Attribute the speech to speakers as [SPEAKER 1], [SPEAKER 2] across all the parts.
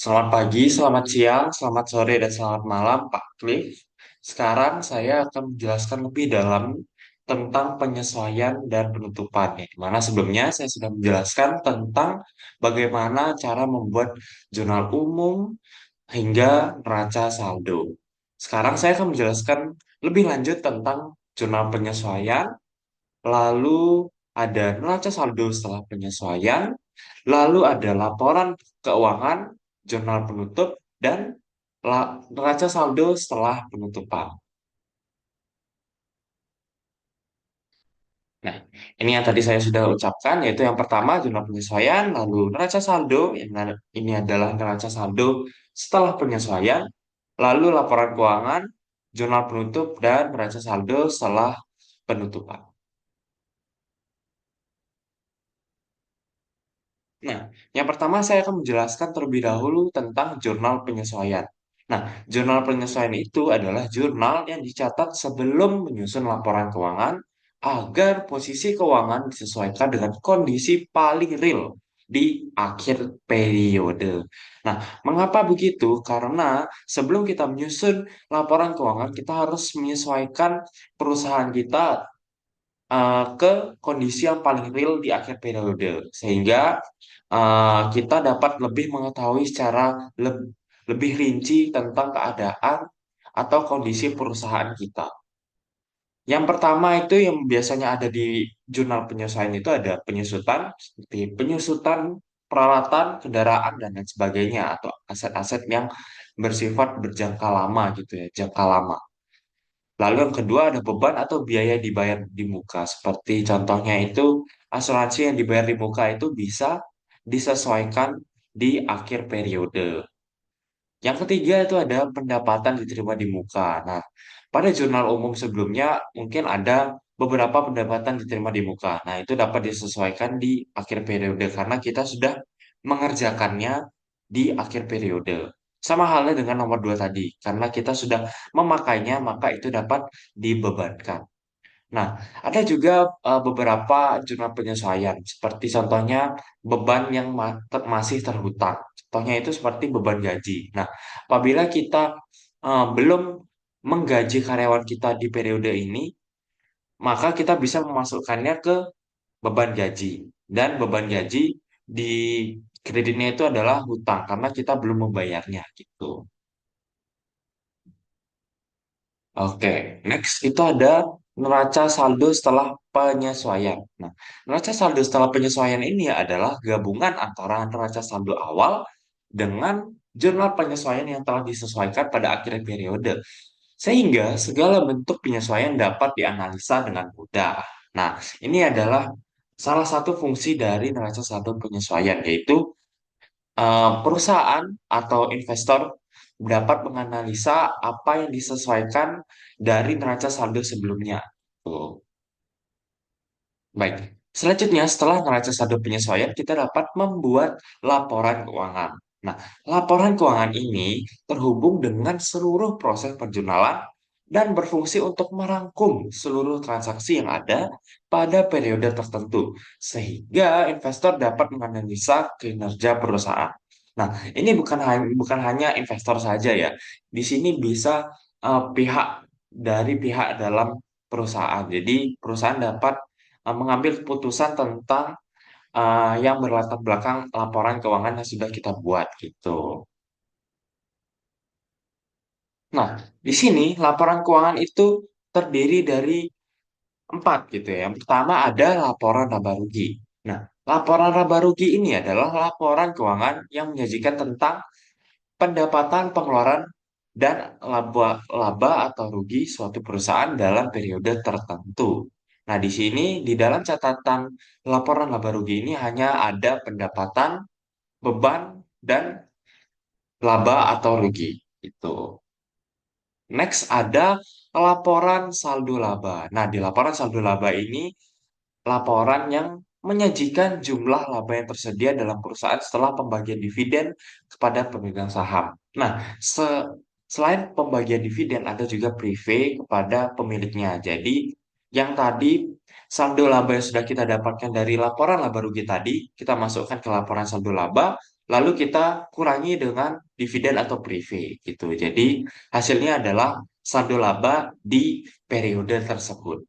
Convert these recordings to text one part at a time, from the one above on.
[SPEAKER 1] Selamat pagi, selamat siang, selamat sore, dan selamat malam, Pak Cliff. Sekarang saya akan menjelaskan lebih dalam tentang penyesuaian dan penutupan. Di mana sebelumnya saya sudah menjelaskan tentang bagaimana cara membuat jurnal umum hingga neraca saldo. Sekarang saya akan menjelaskan lebih lanjut tentang jurnal penyesuaian, lalu ada neraca saldo setelah penyesuaian, lalu ada laporan keuangan, jurnal penutup, dan neraca saldo setelah penutupan. Nah, ini yang tadi saya sudah ucapkan, yaitu yang pertama jurnal penyesuaian, lalu neraca saldo, ini adalah neraca saldo setelah penyesuaian, lalu laporan keuangan, jurnal penutup, dan neraca saldo setelah penutupan. Nah, yang pertama saya akan menjelaskan terlebih dahulu tentang jurnal penyesuaian. Nah, jurnal penyesuaian itu adalah jurnal yang dicatat sebelum menyusun laporan keuangan agar posisi keuangan disesuaikan dengan kondisi paling real di akhir periode. Nah, mengapa begitu? Karena sebelum kita menyusun laporan keuangan, kita harus menyesuaikan perusahaan kita ke kondisi yang paling real di akhir periode sehingga kita dapat lebih mengetahui secara lebih rinci tentang keadaan atau kondisi perusahaan kita. Yang pertama itu yang biasanya ada di jurnal penyesuaian itu ada penyusutan seperti penyusutan peralatan, kendaraan dan lain sebagainya atau aset-aset yang bersifat berjangka lama gitu ya, jangka lama. Lalu yang kedua ada beban atau biaya dibayar di muka. Seperti contohnya itu asuransi yang dibayar di muka itu bisa disesuaikan di akhir periode. Yang ketiga itu ada pendapatan diterima di muka. Nah, pada jurnal umum sebelumnya mungkin ada beberapa pendapatan diterima di muka. Nah, itu dapat disesuaikan di akhir periode karena kita sudah mengerjakannya di akhir periode. Sama halnya dengan nomor dua tadi, karena kita sudah memakainya, maka itu dapat dibebankan. Nah, ada juga beberapa jurnal penyesuaian, seperti contohnya beban yang masih terhutang. Contohnya itu seperti beban gaji. Nah, apabila kita belum menggaji karyawan kita di periode ini, maka kita bisa memasukkannya ke beban gaji. Dan beban gaji di kreditnya itu adalah hutang, karena kita belum membayarnya gitu. Oke, next itu ada neraca saldo setelah penyesuaian. Nah, neraca saldo setelah penyesuaian ini adalah gabungan antara neraca saldo awal dengan jurnal penyesuaian yang telah disesuaikan pada akhir periode. Sehingga segala bentuk penyesuaian dapat dianalisa dengan mudah. Nah, ini adalah salah satu fungsi dari neraca saldo penyesuaian, yaitu perusahaan atau investor dapat menganalisa apa yang disesuaikan dari neraca saldo sebelumnya. Tuh. Baik. Selanjutnya, setelah neraca saldo penyesuaian, kita dapat membuat laporan keuangan. Nah, laporan keuangan ini terhubung dengan seluruh proses penjualan dan berfungsi untuk merangkum seluruh transaksi yang ada pada periode tertentu, sehingga investor dapat menganalisa kinerja perusahaan. Nah, ini bukan hanya investor saja ya. Di sini bisa pihak dari pihak dalam perusahaan. Jadi, perusahaan dapat mengambil keputusan tentang yang berlatar belakang laporan keuangan yang sudah kita buat gitu. Nah, di sini laporan keuangan itu terdiri dari empat gitu ya. Yang pertama ada laporan laba rugi. Nah, laporan laba rugi ini adalah laporan keuangan yang menyajikan tentang pendapatan, pengeluaran, dan laba atau rugi suatu perusahaan dalam periode tertentu. Nah, di sini di dalam catatan laporan laba rugi ini hanya ada pendapatan, beban, dan laba atau rugi. Itu. Next ada laporan saldo laba. Nah, di laporan saldo laba ini laporan yang menyajikan jumlah laba yang tersedia dalam perusahaan setelah pembagian dividen kepada pemegang saham. Nah, selain pembagian dividen, ada juga prive kepada pemiliknya. Jadi, yang tadi saldo laba yang sudah kita dapatkan dari laporan laba rugi tadi, kita masukkan ke laporan saldo laba, lalu kita kurangi dengan dividen atau prive gitu. Jadi hasilnya adalah saldo laba di periode tersebut.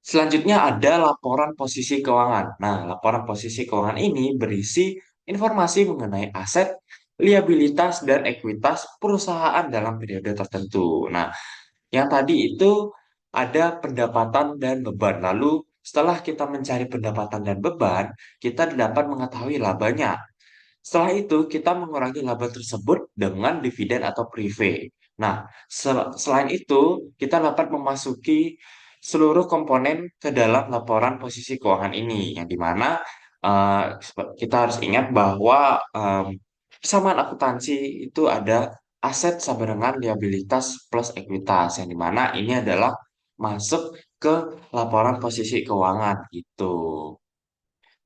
[SPEAKER 1] Selanjutnya ada laporan posisi keuangan. Nah, laporan posisi keuangan ini berisi informasi mengenai aset, liabilitas, dan ekuitas perusahaan dalam periode tertentu. Nah, yang tadi itu ada pendapatan dan beban. Lalu setelah kita mencari pendapatan dan beban, kita dapat mengetahui labanya. Setelah itu, kita mengurangi laba tersebut dengan dividen atau prive. Nah, selain itu, kita dapat memasuki seluruh komponen ke dalam laporan posisi keuangan ini, yang dimana kita harus ingat bahwa persamaan akuntansi itu ada aset sama dengan liabilitas plus ekuitas, yang dimana ini adalah masuk ke laporan posisi keuangan gitu.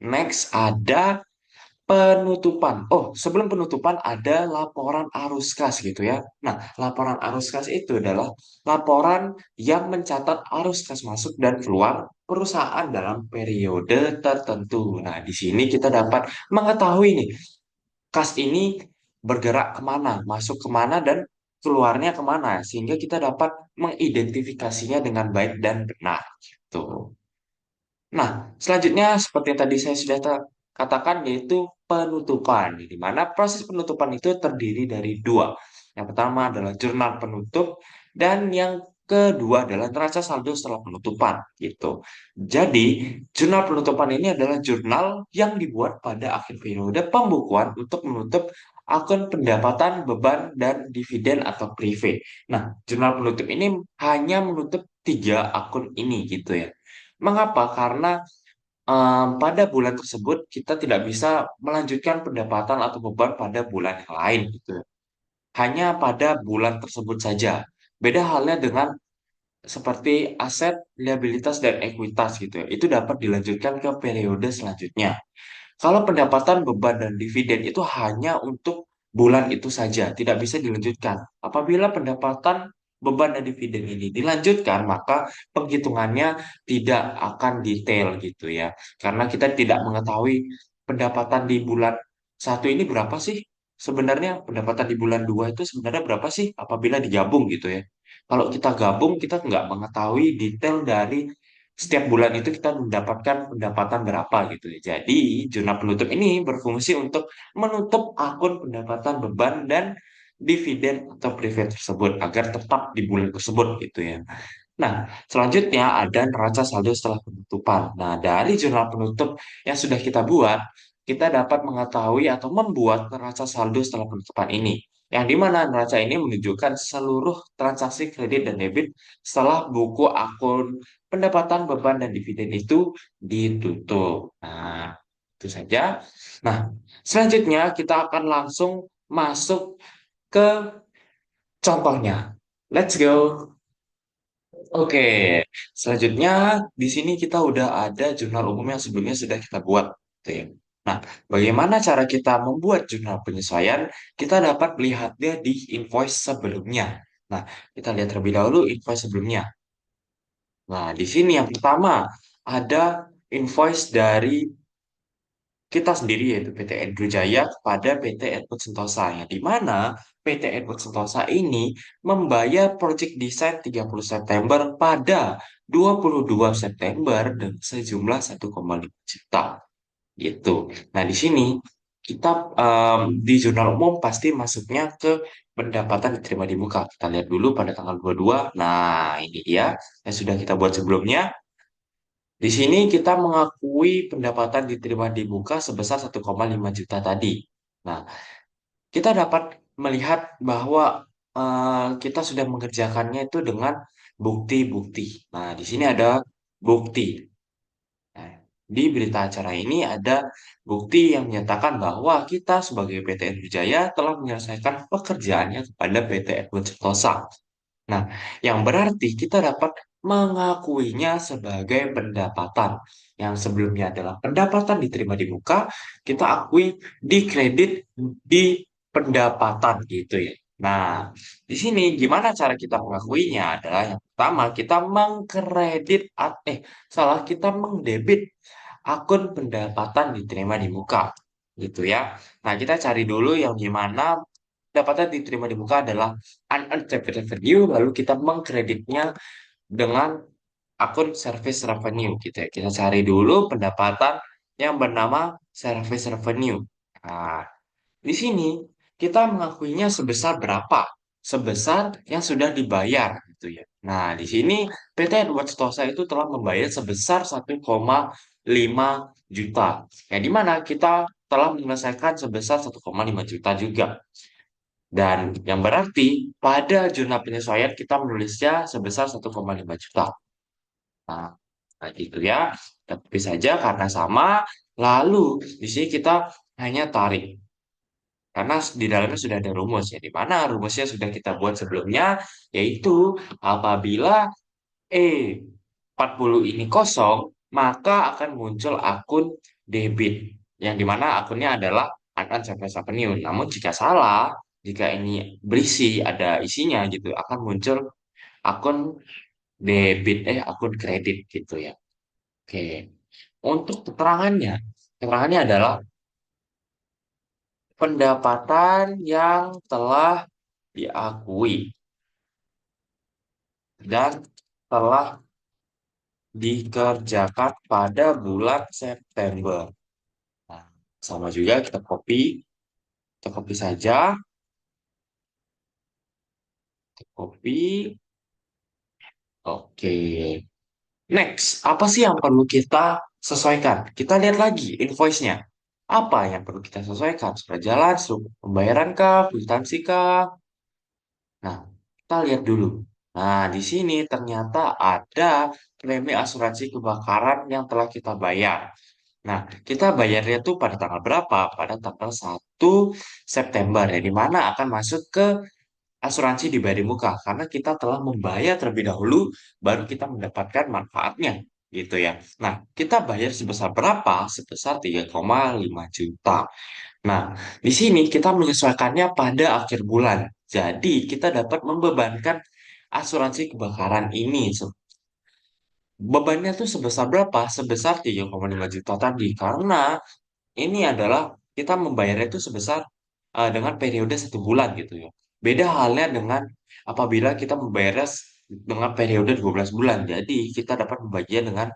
[SPEAKER 1] Next ada penutupan. Oh, sebelum penutupan ada laporan arus kas gitu ya. Nah, laporan arus kas itu adalah laporan yang mencatat arus kas masuk dan keluar perusahaan dalam periode tertentu. Nah, di sini kita dapat mengetahui nih, kas ini bergerak kemana, masuk kemana, dan keluarnya kemana. Sehingga kita dapat mengidentifikasinya dengan baik dan benar. Gitu. Nah, selanjutnya seperti yang tadi saya sudah katakan yaitu penutupan, di mana proses penutupan itu terdiri dari dua. Yang pertama adalah jurnal penutup dan yang kedua adalah neraca saldo setelah penutupan gitu. Jadi, jurnal penutupan ini adalah jurnal yang dibuat pada akhir periode pembukuan untuk menutup akun pendapatan, beban, dan dividen atau prive. Nah, jurnal penutup ini hanya menutup tiga akun ini gitu ya. Mengapa? Karena pada bulan tersebut kita tidak bisa melanjutkan pendapatan atau beban pada bulan yang lain gitu. Hanya pada bulan tersebut saja. Beda halnya dengan seperti aset, liabilitas, dan ekuitas gitu ya. Itu dapat dilanjutkan ke periode selanjutnya. Kalau pendapatan, beban, dan dividen itu hanya untuk bulan itu saja, tidak bisa dilanjutkan. Apabila pendapatan, beban, dan dividen ini dilanjutkan, maka penghitungannya tidak akan detail gitu ya. Karena kita tidak mengetahui pendapatan di bulan satu ini berapa sih. Sebenarnya pendapatan di bulan dua itu sebenarnya berapa sih apabila digabung gitu ya. Kalau kita gabung, kita nggak mengetahui detail dari setiap bulan itu kita mendapatkan pendapatan berapa gitu ya. Jadi, jurnal penutup ini berfungsi untuk menutup akun pendapatan beban dan dividen atau privilege tersebut agar tetap di bulan tersebut gitu ya. Nah, selanjutnya ada neraca saldo setelah penutupan. Nah, dari jurnal penutup yang sudah kita buat, kita dapat mengetahui atau membuat neraca saldo setelah penutupan ini. Yang di mana neraca ini menunjukkan seluruh transaksi kredit dan debit setelah buku akun pendapatan, beban, dan dividen itu ditutup. Nah, itu saja. Nah, selanjutnya kita akan langsung masuk ke contohnya. Let's go. Oke, selanjutnya di sini kita udah ada jurnal umum yang sebelumnya sudah kita buat. Gitu ya. Nah, bagaimana cara kita membuat jurnal penyesuaian? Kita dapat melihatnya di invoice sebelumnya. Nah, kita lihat terlebih dahulu invoice sebelumnya. Nah, di sini yang pertama ada invoice dari kita sendiri yaitu PT Edru Jaya kepada PT Edward Sentosa yang di mana PT Edward Sentosa ini membayar project desain 30 September pada 22 September dengan sejumlah 1,5 juta gitu. Nah, di sini kita di jurnal umum pasti masuknya ke pendapatan diterima di muka. Kita lihat dulu pada tanggal 22. Nah, ini dia yang sudah kita buat sebelumnya. Di sini kita mengakui pendapatan diterima di muka sebesar 1,5 juta tadi. Nah, kita dapat melihat bahwa kita sudah mengerjakannya itu dengan bukti-bukti. Nah, di sini ada bukti. Nah, di berita acara ini ada bukti yang menyatakan bahwa kita sebagai PT Wijaya telah menyelesaikan pekerjaannya kepada PT Edward Sentosa. Nah, yang berarti kita dapat mengakuinya sebagai pendapatan. Yang sebelumnya adalah pendapatan diterima di muka, kita akui di kredit di pendapatan gitu ya. Nah, di sini gimana cara kita mengakuinya adalah yang pertama kita mengkredit salah kita mengdebit akun pendapatan diterima di muka, gitu ya. Nah, kita cari dulu yang gimana pendapatan diterima di muka adalah unearned revenue, lalu kita mengkreditnya dengan akun service revenue gitu ya. Kita cari dulu pendapatan yang bernama service revenue. Nah, di sini kita mengakuinya sebesar berapa? Sebesar yang sudah dibayar gitu ya. Nah, di sini PT Edward Stosa itu telah membayar sebesar 1,5 juta. Ya, di mana kita telah menyelesaikan sebesar 1,5 juta juga. Dan yang berarti pada jurnal penyesuaian kita menulisnya sebesar 1,5 juta. Nah, nah gitu ya. Tapi saja karena sama, lalu di sini kita hanya tarik. Karena di dalamnya sudah ada rumus ya, di mana rumusnya sudah kita buat sebelumnya, yaitu apabila E40 ini kosong, maka akan muncul akun debit, yang dimana akunnya adalah unearned service revenue. Namun jika salah, jika ini berisi, ada isinya gitu, akan muncul akun debit, akun kredit gitu ya. Oke, untuk keterangannya adalah pendapatan yang telah diakui dan telah dikerjakan pada bulan September. Nah, sama juga kita copy saja, kita copy. Oke. Next, apa sih yang perlu kita sesuaikan? Kita lihat lagi invoice-nya. Apa yang perlu kita sesuaikan? Surat jalan, surat pembayaran kah, kwitansi kah? Nah, kita lihat dulu. Nah, di sini ternyata ada premi asuransi kebakaran yang telah kita bayar. Nah, kita bayarnya tuh pada tanggal berapa? Pada tanggal 1 September, ya, di mana akan masuk ke asuransi di Bari Muka. Karena kita telah membayar terlebih dahulu, baru kita mendapatkan manfaatnya. Gitu ya. Nah, kita bayar sebesar berapa? Sebesar 3,5 juta. Nah, di sini kita menyesuaikannya pada akhir bulan. Jadi, kita dapat membebankan asuransi kebakaran ini. Bebannya tuh sebesar berapa? Sebesar 3,5 juta tadi. Karena ini adalah kita membayarnya itu sebesar dengan periode 1 bulan gitu ya. Beda halnya dengan apabila kita membayarnya dengan periode 12 bulan. Jadi, kita dapat membaginya dengan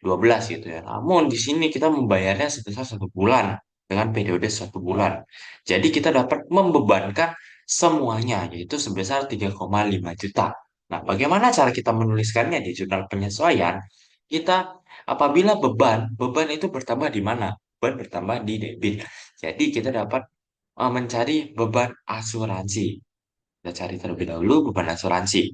[SPEAKER 1] 12 gitu ya. Namun di sini kita membayarnya sebesar 1 bulan dengan periode 1 bulan. Jadi kita dapat membebankan semuanya yaitu sebesar 3,5 juta. Nah, bagaimana cara kita menuliskannya di jurnal penyesuaian? Kita apabila beban itu bertambah di mana? Beban bertambah di debit. Jadi kita dapat mencari beban asuransi. Kita cari terlebih dahulu beban asuransi.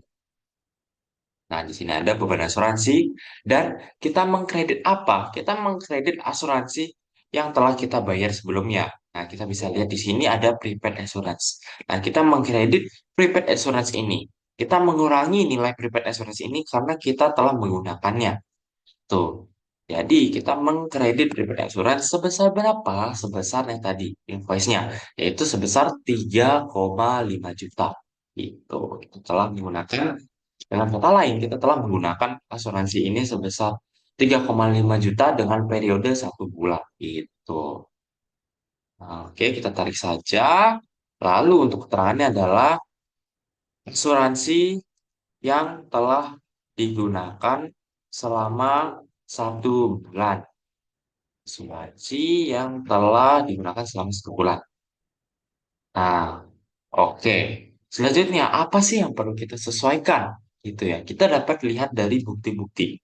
[SPEAKER 1] Nah, di sini ada beban asuransi dan kita mengkredit apa? Kita mengkredit asuransi yang telah kita bayar sebelumnya. Nah, kita bisa lihat di sini ada prepaid assurance. Nah, kita mengkredit prepaid assurance ini. Kita mengurangi nilai prepaid assurance ini karena kita telah menggunakannya. Tuh. Jadi, kita mengkredit prepaid assurance sebesar berapa? Sebesar yang tadi invoice-nya, yaitu sebesar 3,5 juta. Itu kita telah menggunakan dengan kata lain, kita telah menggunakan asuransi ini sebesar 3,5 juta dengan periode 1 bulan. Itu. Nah, oke, kita tarik saja. Lalu untuk keterangannya adalah asuransi yang telah digunakan selama 1 bulan. Asuransi yang telah digunakan selama 1 bulan. Nah, oke. Selanjutnya, apa sih yang perlu kita sesuaikan? Gitu ya. Kita dapat lihat dari bukti-bukti.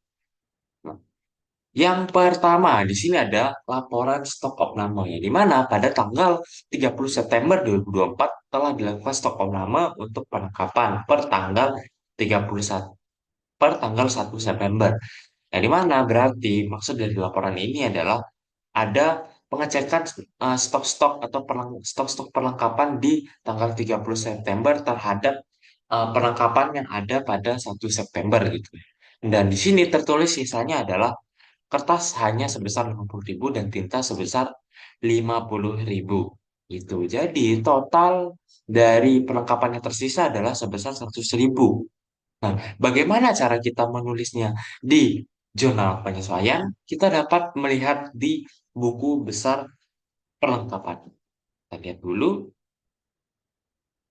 [SPEAKER 1] Yang pertama, di sini ada laporan stok opname, ya, di mana pada tanggal 30 September 2024 telah dilakukan stok opname untuk penangkapan per tanggal 1 September. Yang di mana berarti maksud dari laporan ini adalah ada pengecekan stok-stok atau stok-stok perlengkapan di tanggal 30 September terhadap perlengkapan yang ada pada 1 September gitu. Dan di sini tertulis sisanya adalah kertas hanya sebesar 50.000 dan tinta sebesar 50.000. Itu. Jadi total dari perlengkapan yang tersisa adalah sebesar 100.000. Nah, bagaimana cara kita menulisnya di jurnal penyesuaian, kita dapat melihat di buku besar perlengkapan. Kita lihat dulu.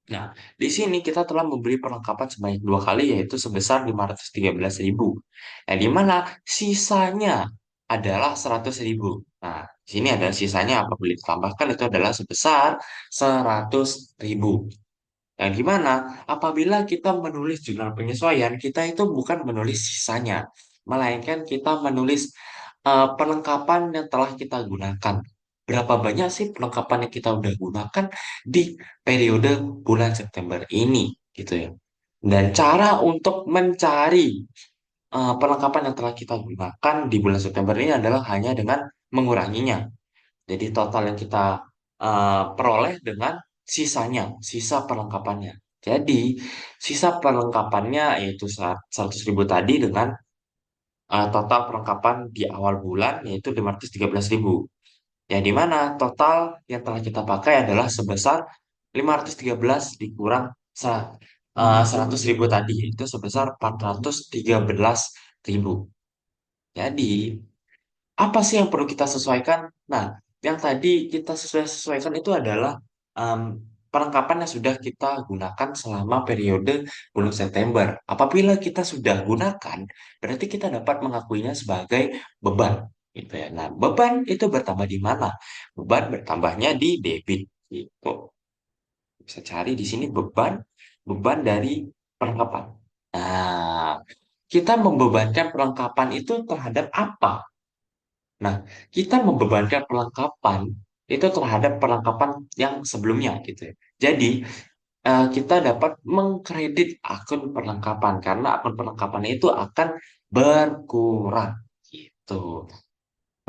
[SPEAKER 1] Nah, di sini kita telah membeli perlengkapan sebanyak dua kali, yaitu sebesar 513.000. Nah, di mana sisanya adalah 100.000. Nah, di sini ada sisanya apabila ditambahkan itu adalah sebesar 100.000. Yang dimana apabila kita menulis jurnal penyesuaian, kita itu bukan menulis sisanya, melainkan kita menulis perlengkapan yang telah kita gunakan. Berapa banyak sih perlengkapan yang kita udah gunakan di periode bulan September ini, gitu ya. Dan cara untuk mencari perlengkapan yang telah kita gunakan di bulan September ini adalah hanya dengan menguranginya. Jadi total yang kita peroleh dengan sisanya, sisa perlengkapannya. Jadi sisa perlengkapannya yaitu 100.000 tadi dengan total perlengkapan di awal bulan yaitu 513.000. Ya, di mana total yang telah kita pakai adalah sebesar 513 dikurang 100.000 tadi, yaitu sebesar 413.000. Jadi, apa sih yang perlu kita sesuaikan? Nah, yang tadi kita sesuaikan itu adalah em, perlengkapan yang sudah kita gunakan selama periode bulan September. Apabila kita sudah gunakan, berarti kita dapat mengakuinya sebagai beban, gitu ya. Nah, beban itu bertambah di mana? Beban bertambahnya di debit, gitu. Bisa cari di sini beban, beban dari perlengkapan. Nah, kita membebankan perlengkapan itu terhadap apa? Nah, kita membebankan perlengkapan itu terhadap perlengkapan yang sebelumnya gitu ya. Jadi, kita dapat mengkredit akun perlengkapan karena akun perlengkapan itu akan berkurang gitu.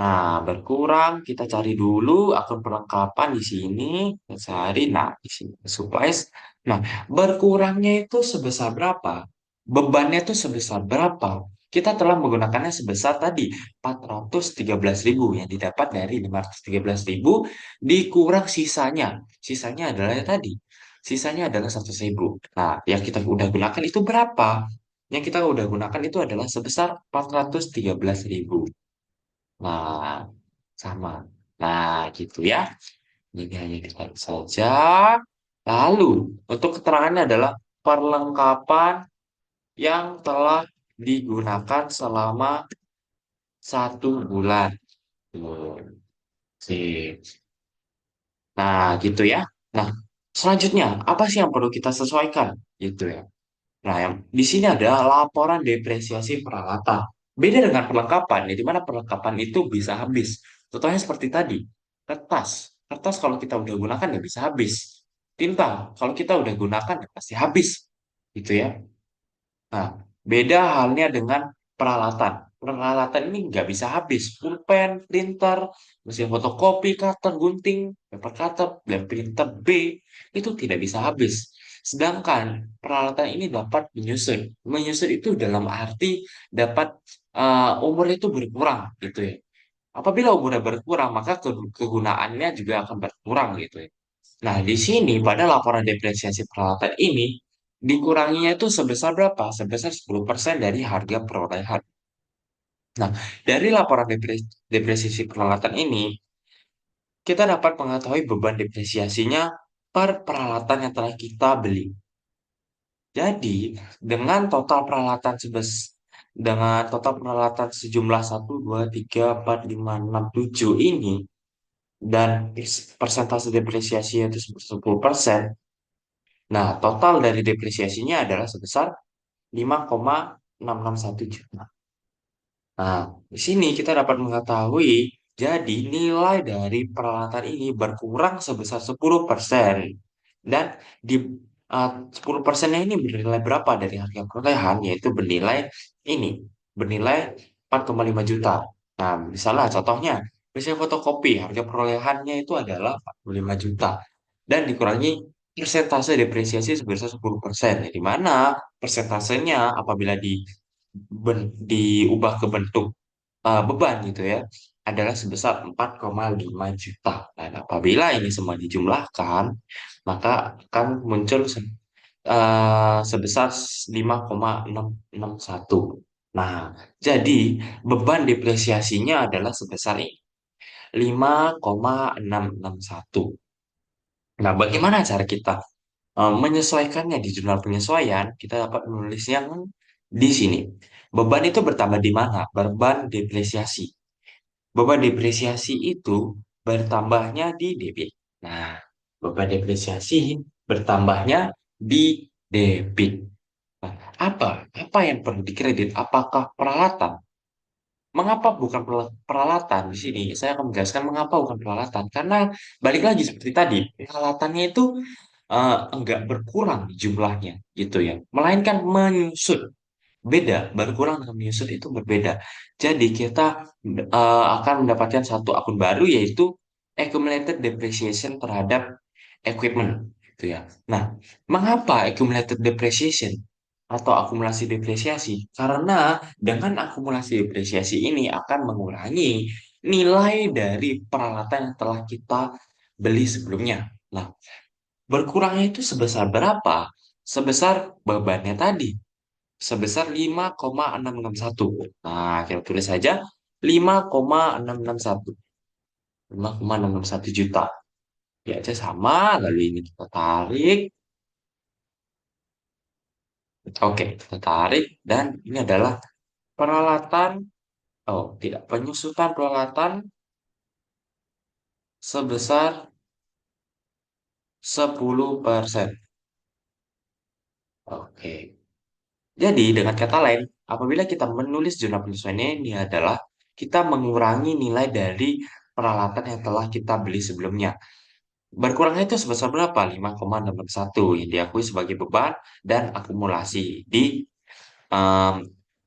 [SPEAKER 1] Nah, berkurang kita cari dulu akun perlengkapan di sini, kita cari nah di sini supplies. Nah, berkurangnya itu sebesar berapa? Bebannya itu sebesar berapa? Kita telah menggunakannya sebesar tadi 413.000 yang didapat dari 513.000 dikurang sisanya. Sisanya adalah yang tadi. Sisanya adalah 100.000. Nah, yang kita udah gunakan itu berapa? Yang kita udah gunakan itu adalah sebesar 413.000. Nah, sama. Nah, gitu ya. Ini hanya ditarik saja. Lalu, untuk keterangannya adalah perlengkapan yang telah digunakan selama 1 bulan. Tuh, sip. Nah, gitu ya. Nah, selanjutnya, apa sih yang perlu kita sesuaikan? Gitu ya. Nah, yang di sini ada laporan depresiasi peralatan. Beda dengan perlengkapan, ya, di mana perlengkapan itu bisa habis. Contohnya seperti tadi, kertas. Kertas kalau kita udah gunakan ya bisa habis. Tinta, kalau kita udah gunakan ya pasti habis. Gitu ya. Nah, beda halnya dengan peralatan. Peralatan ini nggak bisa habis. Pulpen, printer, mesin fotokopi, cutter, gunting, paper cutter, dan printer B itu tidak bisa habis. Sedangkan peralatan ini dapat menyusut. Menyusut itu dalam arti dapat umurnya itu berkurang gitu ya. Apabila umurnya berkurang, maka kegunaannya juga akan berkurang gitu ya. Nah, di sini pada laporan depresiasi peralatan ini dikuranginya itu sebesar berapa? Sebesar 10% dari harga perolehan. Nah, dari laporan depresiasi peralatan ini, kita dapat mengetahui beban depresiasinya per peralatan yang telah kita beli. Jadi, dengan total peralatan sejumlah 1, 2, 3, 4, 5, 6, 7 ini dan persentase depresiasinya itu 10%. Nah, total dari depresiasinya adalah sebesar 5,661 juta. Nah, di sini kita dapat mengetahui, jadi nilai dari peralatan ini berkurang sebesar 10%. Dan di 10%-nya ini bernilai berapa dari harga perolehan, yaitu ini, bernilai 4,5 juta. Nah, misalnya contohnya, mesin fotokopi, harga perolehannya itu adalah 45 juta. Dan dikurangi persentase depresiasi sebesar 10%. Ya, di mana persentasenya apabila diubah ke bentuk beban gitu ya, adalah sebesar 4,5 juta. Dan apabila ini semua dijumlahkan, maka akan muncul sebesar 5,661. Nah, jadi beban depresiasinya adalah sebesar ini, 5,661. Nah, bagaimana cara kita menyesuaikannya di jurnal penyesuaian? Kita dapat menulis yang di sini. Beban itu bertambah di mana? Beban depresiasi. Beban depresiasi itu bertambahnya di debit. Nah, beban depresiasi bertambahnya di debit. Nah, apa yang perlu dikredit? Apakah peralatan? Mengapa bukan peralatan di sini? Saya akan menjelaskan mengapa bukan peralatan. Karena balik lagi seperti tadi, peralatannya itu enggak berkurang jumlahnya, gitu ya. Melainkan menyusut. Beda, berkurang dengan menyusut itu berbeda. Jadi kita akan mendapatkan satu akun baru, yaitu accumulated depreciation terhadap equipment, gitu ya. Nah, mengapa accumulated depreciation atau akumulasi depresiasi? Karena dengan akumulasi depresiasi ini akan mengurangi nilai dari peralatan yang telah kita beli sebelumnya. Nah, berkurangnya itu sebesar berapa? Sebesar bebannya tadi, sebesar 5,661. Nah, kita tulis saja 5,661. 5,661 juta. Ya aja sama, lalu ini kita tarik. Oke, kita tarik dan ini adalah peralatan, oh tidak, penyusutan peralatan sebesar 10%. Oke. Jadi dengan kata lain, apabila kita menulis jurnal penyesuaian ini adalah kita mengurangi nilai dari peralatan yang telah kita beli sebelumnya. Berkurangnya itu sebesar berapa? 5,661 yang diakui sebagai beban dan akumulasi em,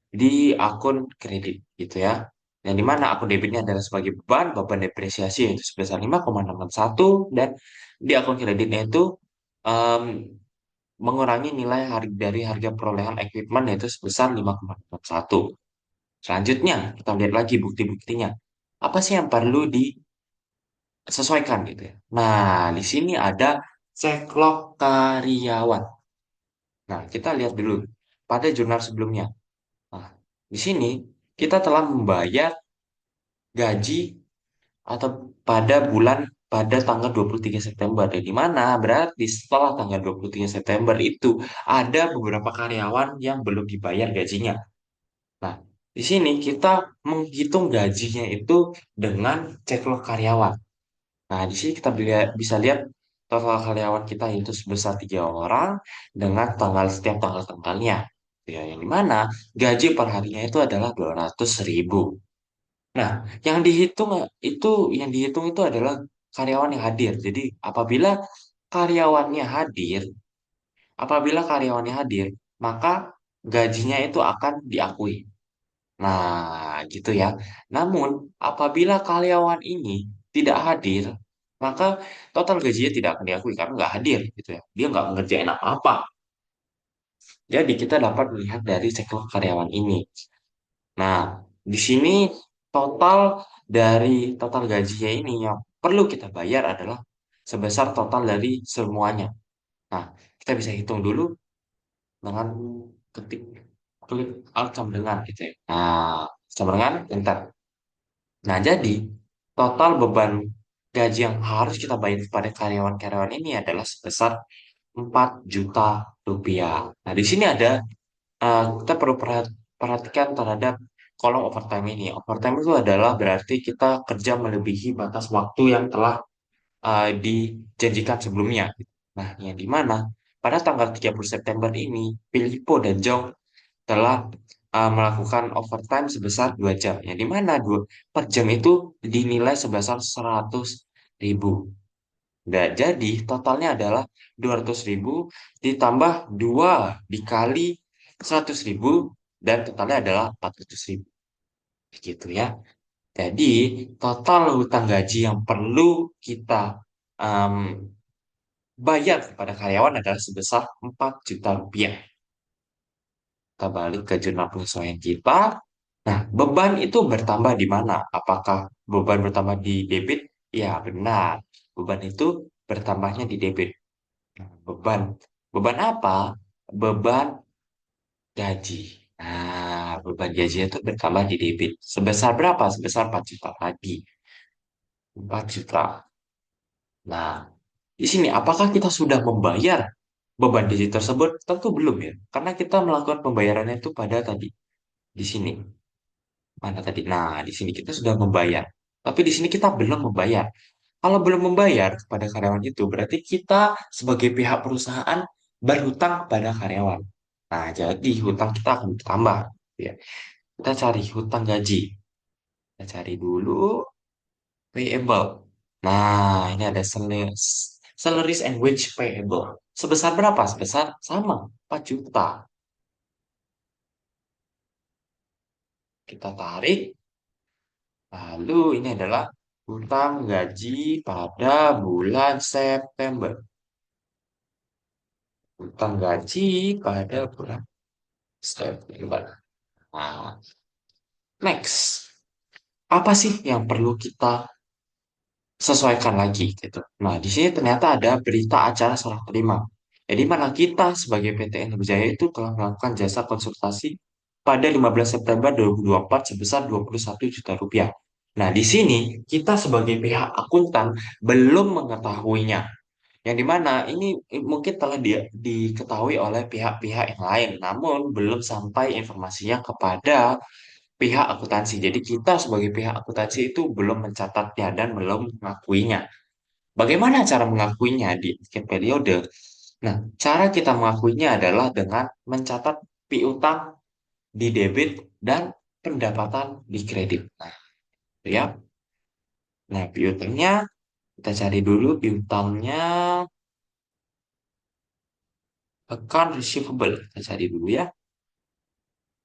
[SPEAKER 1] di akun kredit gitu ya. Yang dimana akun debitnya adalah sebagai beban, beban depresiasi yaitu sebesar 5,661 dan di akun kreditnya itu em, mengurangi nilai dari harga perolehan equipment yaitu sebesar 5,61. Selanjutnya, kita lihat lagi bukti-buktinya. Apa sih yang perlu disesuaikan gitu ya? Nah, di sini ada cekclok karyawan. Nah, kita lihat dulu pada jurnal sebelumnya. Nah, di sini kita telah membayar gaji atau pada tanggal 23 September. Dan di mana berarti setelah tanggal 23 September itu ada beberapa karyawan yang belum dibayar gajinya. Nah, di sini kita menghitung gajinya itu dengan cekclok karyawan. Nah, di sini kita bisa lihat total karyawan kita itu sebesar 3 orang dengan setiap tanggal-tanggalnya. Ya, yang dimana gaji per harinya itu adalah 200.000. Nah, itu yang dihitung itu adalah karyawan yang hadir. Jadi, karyawannya hadir, apabila karyawannya hadir, maka gajinya itu akan diakui. Nah, gitu ya. Namun, apabila karyawan ini tidak hadir, maka total gajinya tidak akan diakui karena nggak hadir, gitu ya. Dia nggak ngerjain apa-apa. Jadi, kita dapat melihat dari siklus karyawan ini. Nah, di sini total total gajinya ini yang perlu kita bayar adalah sebesar total dari semuanya. Nah, kita bisa hitung dulu dengan ketik klik alt sama dengan gitu ya. Nah, sama dengan enter. Nah, jadi total beban gaji yang harus kita bayar kepada karyawan-karyawan ini adalah sebesar 4 juta rupiah. Nah, di sini kita perlu perhatikan terhadap kolom overtime ini. Overtime itu adalah berarti kita kerja melebihi batas waktu yang telah dijanjikan sebelumnya. Nah, yang di mana pada tanggal 30 September ini, Filippo dan Jong telah melakukan overtime sebesar 2 jam. Yang di mana per jam itu dinilai sebesar 100.000. Nah, jadi totalnya adalah 200.000 ditambah 2 dikali 100.000 dan totalnya adalah 400.000. Gitu ya. Jadi total hutang gaji yang perlu kita em, bayar kepada karyawan adalah sebesar 4 juta rupiah. Kita balik ke jurnal penyesuaian kita. Nah, beban itu bertambah di mana? Apakah beban bertambah di debit? Ya, benar. Beban itu bertambahnya di debit. Nah, beban. Beban apa? Beban gaji. Nah, beban gajinya itu bertambah di debit. Sebesar berapa? Sebesar 4 juta tadi. 4 juta. Nah, di sini apakah kita sudah membayar beban gaji tersebut? Tentu belum ya. Karena kita melakukan pembayarannya itu pada tadi. Di sini. Mana tadi? Nah, di sini kita sudah membayar. Tapi di sini kita belum membayar. Kalau belum membayar kepada karyawan itu, berarti kita sebagai pihak perusahaan berhutang kepada karyawan. Nah, jadi hutang kita akan bertambah. Ya. Kita cari hutang gaji. Kita cari dulu payable. Nah, ini ada salaries and wage payable. Sebesar berapa? Sebesar sama, 4 juta. Kita tarik. Lalu ini adalah hutang gaji pada bulan September. Hutang gaji pada bulan September. Nah, next. Apa sih yang perlu kita sesuaikan lagi gitu. Nah, di sini ternyata ada berita acara serah terima. Jadi mana kita sebagai PT Enerjaya itu telah melakukan jasa konsultasi pada 15 September 2024 sebesar 21 juta rupiah. Nah, di sini kita sebagai pihak akuntan belum mengetahuinya. Yang dimana ini mungkin telah diketahui oleh pihak-pihak yang lain, namun belum sampai informasinya kepada pihak akuntansi. Jadi kita sebagai pihak akuntansi itu belum mencatatnya dan belum mengakuinya. Bagaimana cara mengakuinya di akhir periode? Nah, cara kita mengakuinya adalah dengan mencatat piutang di debit dan pendapatan di kredit. Nah, itu ya. Nah, piutangnya kita cari dulu piutangnya account receivable. Kita cari dulu ya.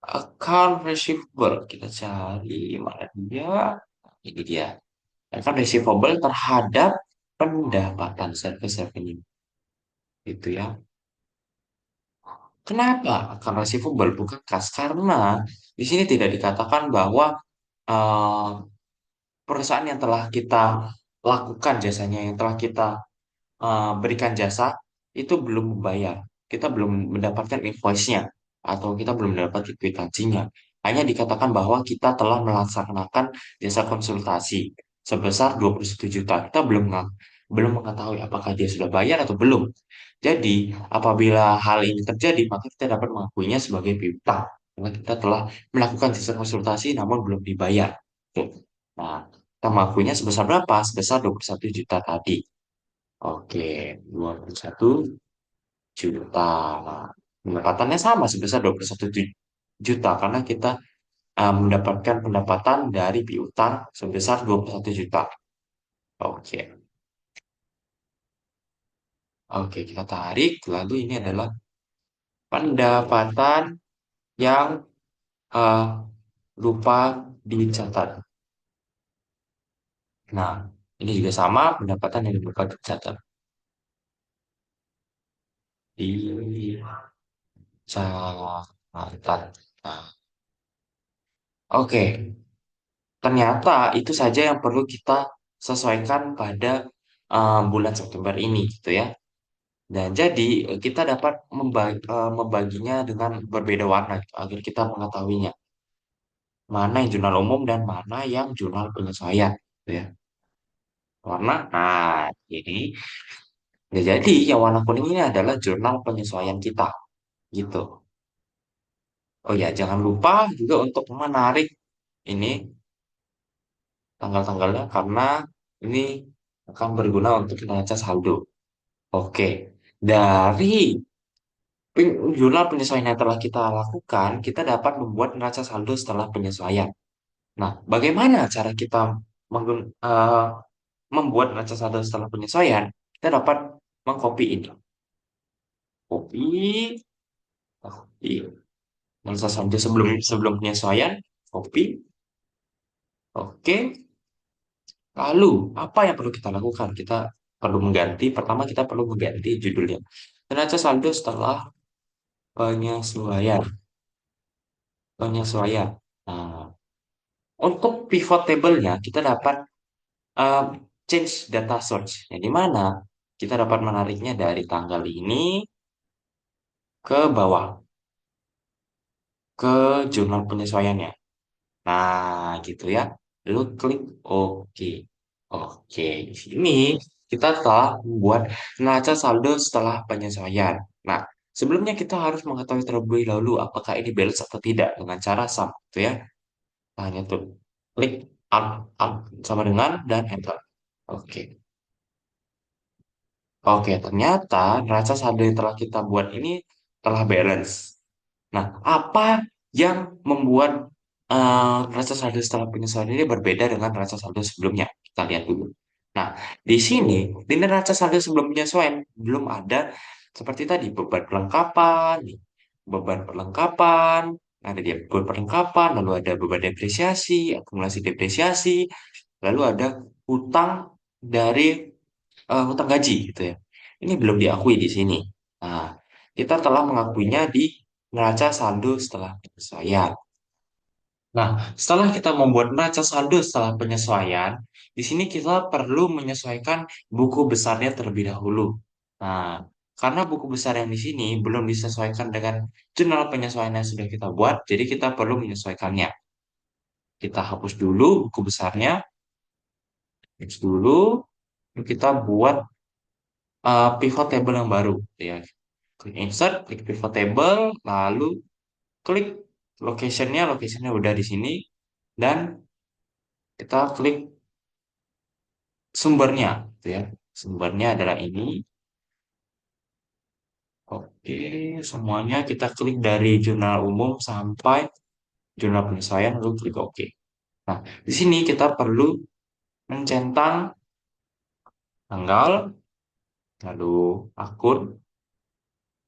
[SPEAKER 1] Account receivable. Kita cari mana dia? Ini dia. Account receivable terhadap pendapatan service revenue. Itu ya. Kenapa akan receivable bukan kas? Karena di sini tidak dikatakan bahwa eh, perusahaan yang telah kita lakukan jasanya, yang telah kita berikan jasa, itu belum membayar. Kita belum mendapatkan invoice-nya atau kita belum mendapatkan kwitansinya. Hanya dikatakan bahwa kita telah melaksanakan jasa konsultasi sebesar 21 juta. Kita belum mengetahui apakah dia sudah bayar atau belum. Jadi, apabila hal ini terjadi, maka kita dapat mengakuinya sebagai piutang. Karena kita telah melakukan jasa konsultasi namun belum dibayar. Tuh. Nah, kita mengakuinya sebesar berapa? Sebesar 21 juta tadi. Oke, 21 juta. Nah, pendapatannya sama sebesar 21 juta karena kita mendapatkan pendapatan dari piutang sebesar 21 juta. Oke. Oke, kita tarik. Lalu ini adalah pendapatan yang eh, lupa dicatat. Nah, ini juga sama pendapatan yang lupa dicatat. Dicatat. Nah, oke. Ternyata itu saja yang perlu kita sesuaikan pada bulan September ini gitu ya. Dan jadi kita dapat membaginya dengan berbeda warna gitu, agar kita mengetahuinya mana yang jurnal umum dan mana yang jurnal penyesuaian gitu ya. Warna, nah jadi jadi yang warna kuning ini adalah jurnal penyesuaian kita gitu. Oh ya, jangan lupa juga untuk menarik ini tanggal-tanggalnya karena ini akan berguna untuk neraca saldo. Oke, dari jurnal penyesuaian yang telah kita lakukan, kita dapat membuat neraca saldo setelah penyesuaian. Nah, bagaimana cara kita membuat neraca saldo setelah penyesuaian? Kita dapat mengcopy ini. Copy, copy. Neraca saldo sebelum sebelum penyesuaian, copy. Oke. Lalu, apa yang perlu kita lakukan? Kita perlu mengganti, pertama kita perlu mengganti judulnya. Neraca saldo setelah penyesuaian. Penyesuaian. Nah, untuk pivot table-nya, kita dapat um, change data source. Yang di mana kita dapat menariknya dari tanggal ini ke bawah. ke jurnal penyesuaiannya. Nah, gitu ya. Lalu klik OK. Oke, di sini kita telah membuat neraca saldo setelah penyesuaian. Nah, sebelumnya kita harus mengetahui terlebih dahulu apakah ini balance atau tidak dengan cara sum, gitu ya. Nah, hanya tuh klik up sama dengan dan enter. Oke. Oke, ternyata neraca saldo yang telah kita buat ini telah balance. Nah, apa yang membuat neraca saldo setelah penyesuaian ini berbeda dengan neraca saldo sebelumnya? Kita lihat dulu. Nah, di sini, di neraca saldo sebelum penyesuaian belum ada seperti tadi beban perlengkapan, nih, beban perlengkapan, ada dia beban perlengkapan, lalu ada beban depresiasi, akumulasi depresiasi, lalu ada hutang dari hutang gaji gitu ya. Ini belum diakui di sini. Nah, kita telah mengakuinya di neraca saldo setelah penyesuaian. Nah, setelah kita membuat neraca saldo setelah penyesuaian, di sini kita perlu menyesuaikan buku besarnya terlebih dahulu. Nah, karena buku besar yang di sini belum disesuaikan dengan jurnal penyesuaian yang sudah kita buat, jadi kita perlu menyesuaikannya. Kita hapus dulu buku besarnya, hapus dulu, lalu kita buat pivot table yang baru, ya. Klik insert, klik pivot table, lalu klik locationnya udah di sini, dan kita klik sumbernya, gitu ya. Sumbernya adalah ini. Oke, semuanya kita klik dari jurnal umum sampai jurnal penyesuaian, lalu klik OK. Nah, di sini kita perlu mencentang tanggal, lalu akun,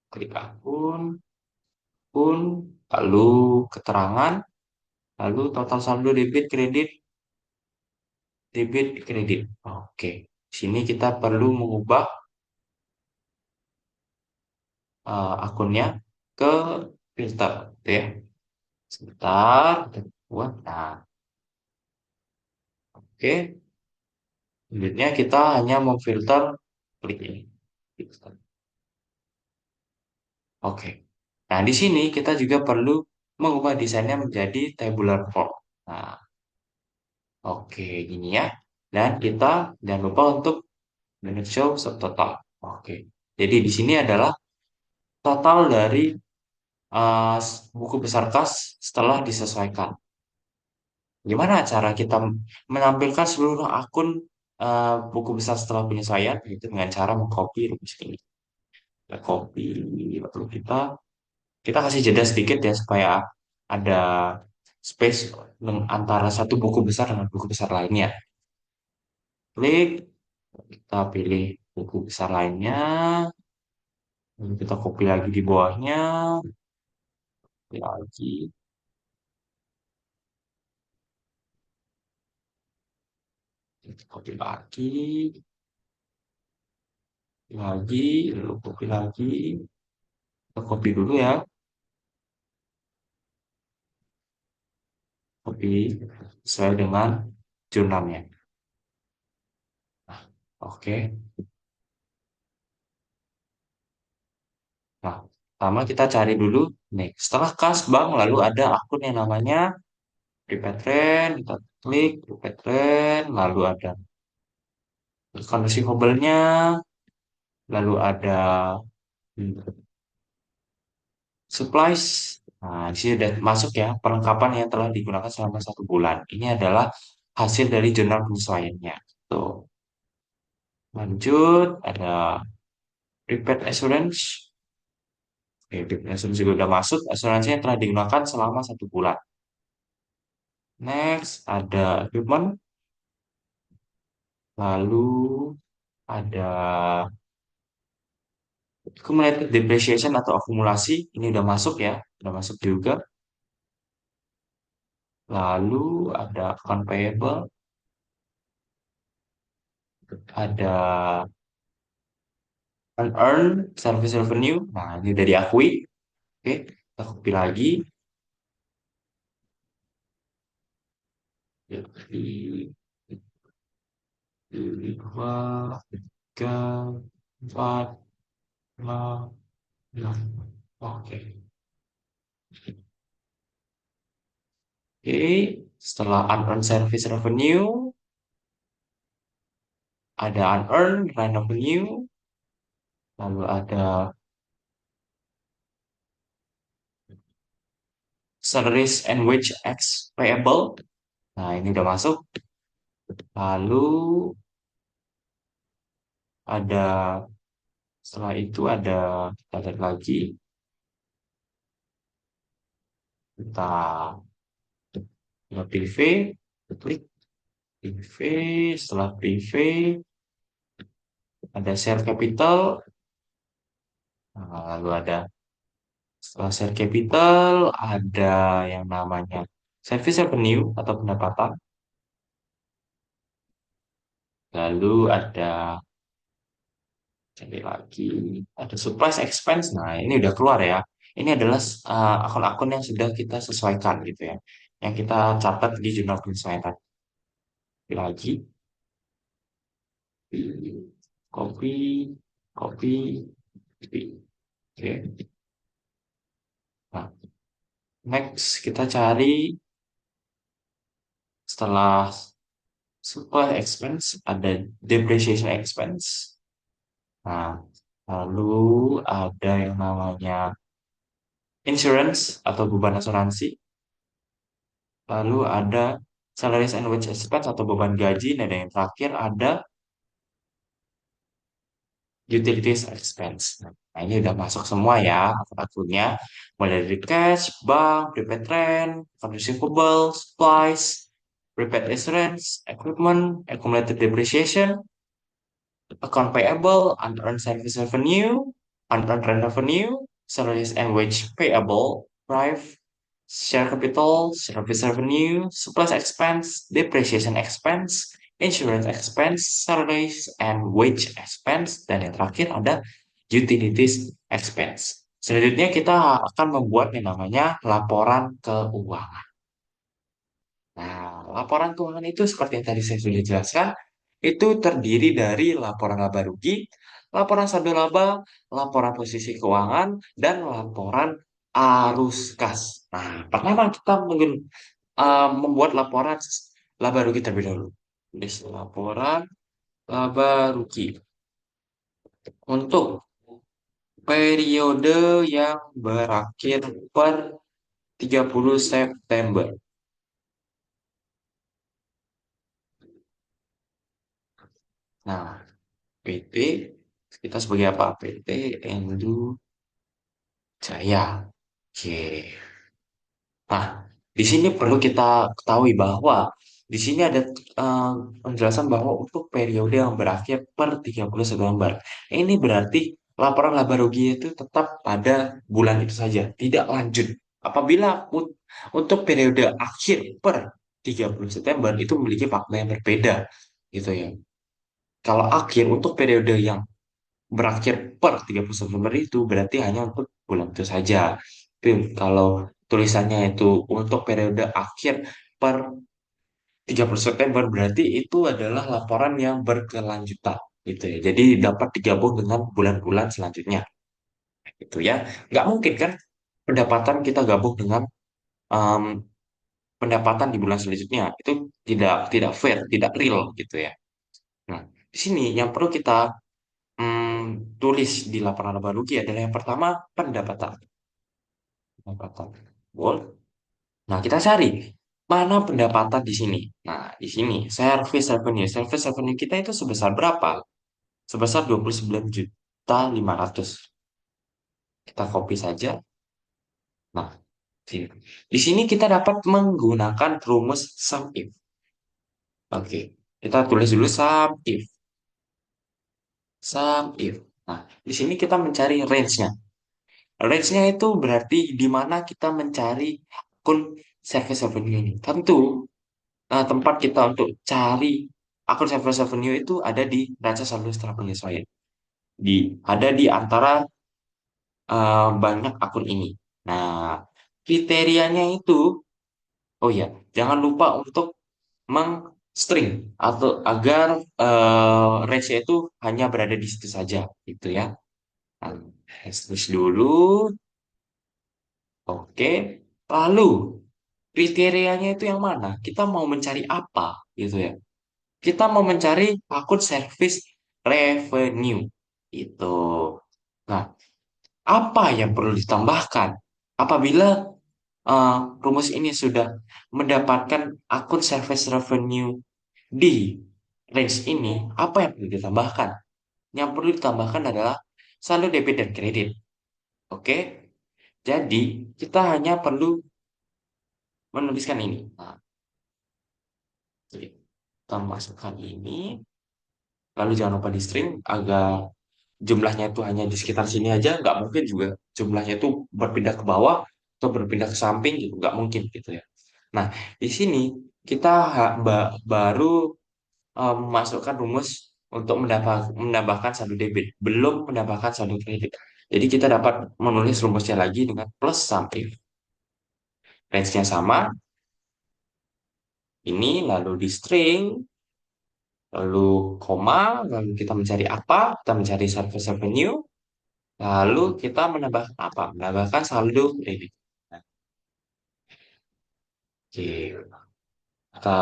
[SPEAKER 1] klik akun, akun, lalu keterangan, lalu total saldo debit, kredit, debit, kredit. Oke, di sini kita perlu mengubah akunnya ke filter, gitu ya. Sebentar, kita buat. Nah, oke. Selanjutnya kita hanya memfilter klik ini. Filter. Oke. Nah, di sini kita juga perlu mengubah desainnya menjadi tabular form. Nah, oke, gini ya. Dan kita jangan lupa untuk manage show subtotal. Oke. Jadi di sini adalah total dari buku besar kas setelah disesuaikan. Gimana cara kita menampilkan seluruh akun buku besar setelah penyesuaian? Itu dengan cara mengcopy rumus ini. Kita copy, lalu kita kasih jeda sedikit ya supaya ada space antara satu buku besar dengan buku besar lainnya. Klik, kita pilih buku besar lainnya, lalu kita copy lagi di bawahnya, copy lagi, kita copy lagi, lalu copy lagi, kita copy dulu ya, copy sesuai dengan jurnalnya. Nah, oke. Nah, pertama kita cari dulu nih. Setelah kas bank, lalu ada akun yang namanya Repatren, kita klik Repatren, lalu ada account receivable-nya, lalu ada supplies. Nah, di sini sudah masuk ya perlengkapan yang telah digunakan selama 1 bulan. Ini adalah hasil dari jurnal penyesuaiannya. Tuh, lanjut ada prepaid assurance. Oke, prepaid assurance juga sudah masuk. Asuransi yang telah digunakan selama 1 bulan. Next, ada equipment. Lalu ada cumulative depreciation atau akumulasi. Ini udah masuk ya. Udah masuk juga. Lalu ada account payable. Ada unearned service revenue. Nah, ini udah diakui. Oke, kita copy lagi. Jadi, dua, tiga, empat, lima, enam. Oke. Oke, setelah unearned service revenue, ada unearned rent revenue, lalu ada salaries and wage ex payable. Nah, ini udah masuk. Lalu ada setelah itu kita lihat lagi, kita PV, klik PV, setelah PV ada share capital, nah, lalu ada setelah share capital ada yang namanya service revenue atau pendapatan, lalu ada cari lagi ada surprise expense. Nah, ini udah keluar ya. Ini adalah akun-akun yang sudah kita sesuaikan gitu ya, yang kita catat di jurnal penyesuaian tadi. Lagi copy, copy, copy. Oke. Nah, next kita cari setelah supply expense ada depreciation expense. Nah, lalu ada yang namanya insurance atau beban asuransi. Lalu ada salaries and wage expense atau beban gaji. Dan yang terakhir ada utilities expense. Nah, ini udah masuk semua ya akun-akunnya. Mulai dari cash, bank, prepaid rent, account receivable, supplies, prepaid insurance, equipment, accumulated depreciation, account payable, unearned service revenue, unearned rent revenue, salaries and wage payable, price, share capital, service revenue, supplies expense, depreciation expense, insurance expense, salaries and wage expense, dan yang terakhir ada utilities expense. Selanjutnya kita akan membuat yang namanya laporan keuangan. Nah, laporan keuangan itu seperti yang tadi saya sudah jelaskan, itu terdiri dari laporan laba rugi, laporan saldo laba, laporan posisi keuangan, dan laporan arus kas. Nah, pertama kita mungkin membuat laporan laba rugi terlebih dahulu. List laporan laba rugi untuk periode yang berakhir per 30 September. Nah, PT kita sebagai apa? PT Endu Jaya. Oke. Nah, di sini perlu kita ketahui bahwa di sini ada eh, penjelasan bahwa untuk periode yang berakhir per 30 September. Ini berarti laporan laba rugi itu tetap pada bulan itu saja, tidak lanjut. Apabila untuk periode akhir per 30 September itu memiliki fakta yang berbeda gitu ya. Kalau akhir untuk periode yang berakhir per 30 September itu berarti hanya untuk bulan itu saja. Tapi kalau tulisannya itu untuk periode akhir per 30 September berarti itu adalah laporan yang berkelanjutan gitu ya. Jadi dapat digabung dengan bulan-bulan selanjutnya gitu ya. Nggak mungkin kan pendapatan kita gabung dengan em, pendapatan di bulan selanjutnya. Itu tidak fair, tidak real gitu ya. Nah, di sini yang perlu kita tulis di laporan laba rugi adalah yang pertama pendapatan. Pendapatan. Boleh. Nah, kita cari mana pendapatan di sini. Nah, di sini service revenue. Service revenue kita itu sebesar berapa? Sebesar 29.500. Kita copy saja. Nah, sini. Di sini kita dapat menggunakan rumus sum if. Oke, kita tulis dulu sum if. Sum if. Nah, di sini kita mencari range-nya. Range-nya itu berarti di mana kita mencari akun service revenue ini. Tentu tempat kita untuk cari akun service revenue itu ada di neraca saldo setelah penyesuaian. Ada di antara banyak akun ini. Nah, kriterianya itu, oh ya, jangan lupa untuk meng-string atau agar range itu hanya berada di situ saja, gitu ya. Nah, tulis dulu, oke. Lalu kriterianya itu yang mana? Kita mau mencari apa gitu ya? Kita mau mencari akun service revenue itu. Nah, apa yang perlu ditambahkan apabila eh, rumus ini sudah mendapatkan akun service revenue di range ini? Apa yang perlu ditambahkan? Yang perlu ditambahkan adalah saldo debit dan kredit. Oke, jadi kita hanya perlu menuliskan ini. Nah, kita masukkan ini. Lalu jangan lupa di string agar jumlahnya itu hanya di sekitar sini aja. Nggak mungkin juga jumlahnya itu berpindah ke bawah atau berpindah ke samping gitu. Nggak mungkin gitu ya. Nah, di sini kita baru memasukkan rumus untuk menambahkan saldo debit. Belum menambahkan saldo kredit. Jadi kita dapat menulis rumusnya lagi dengan plus sum if. Range-nya sama, ini lalu di string, lalu koma, lalu kita mencari apa? Kita mencari service revenue, lalu kita menambahkan apa? Menambahkan saldo kredit. Nah, oke, kita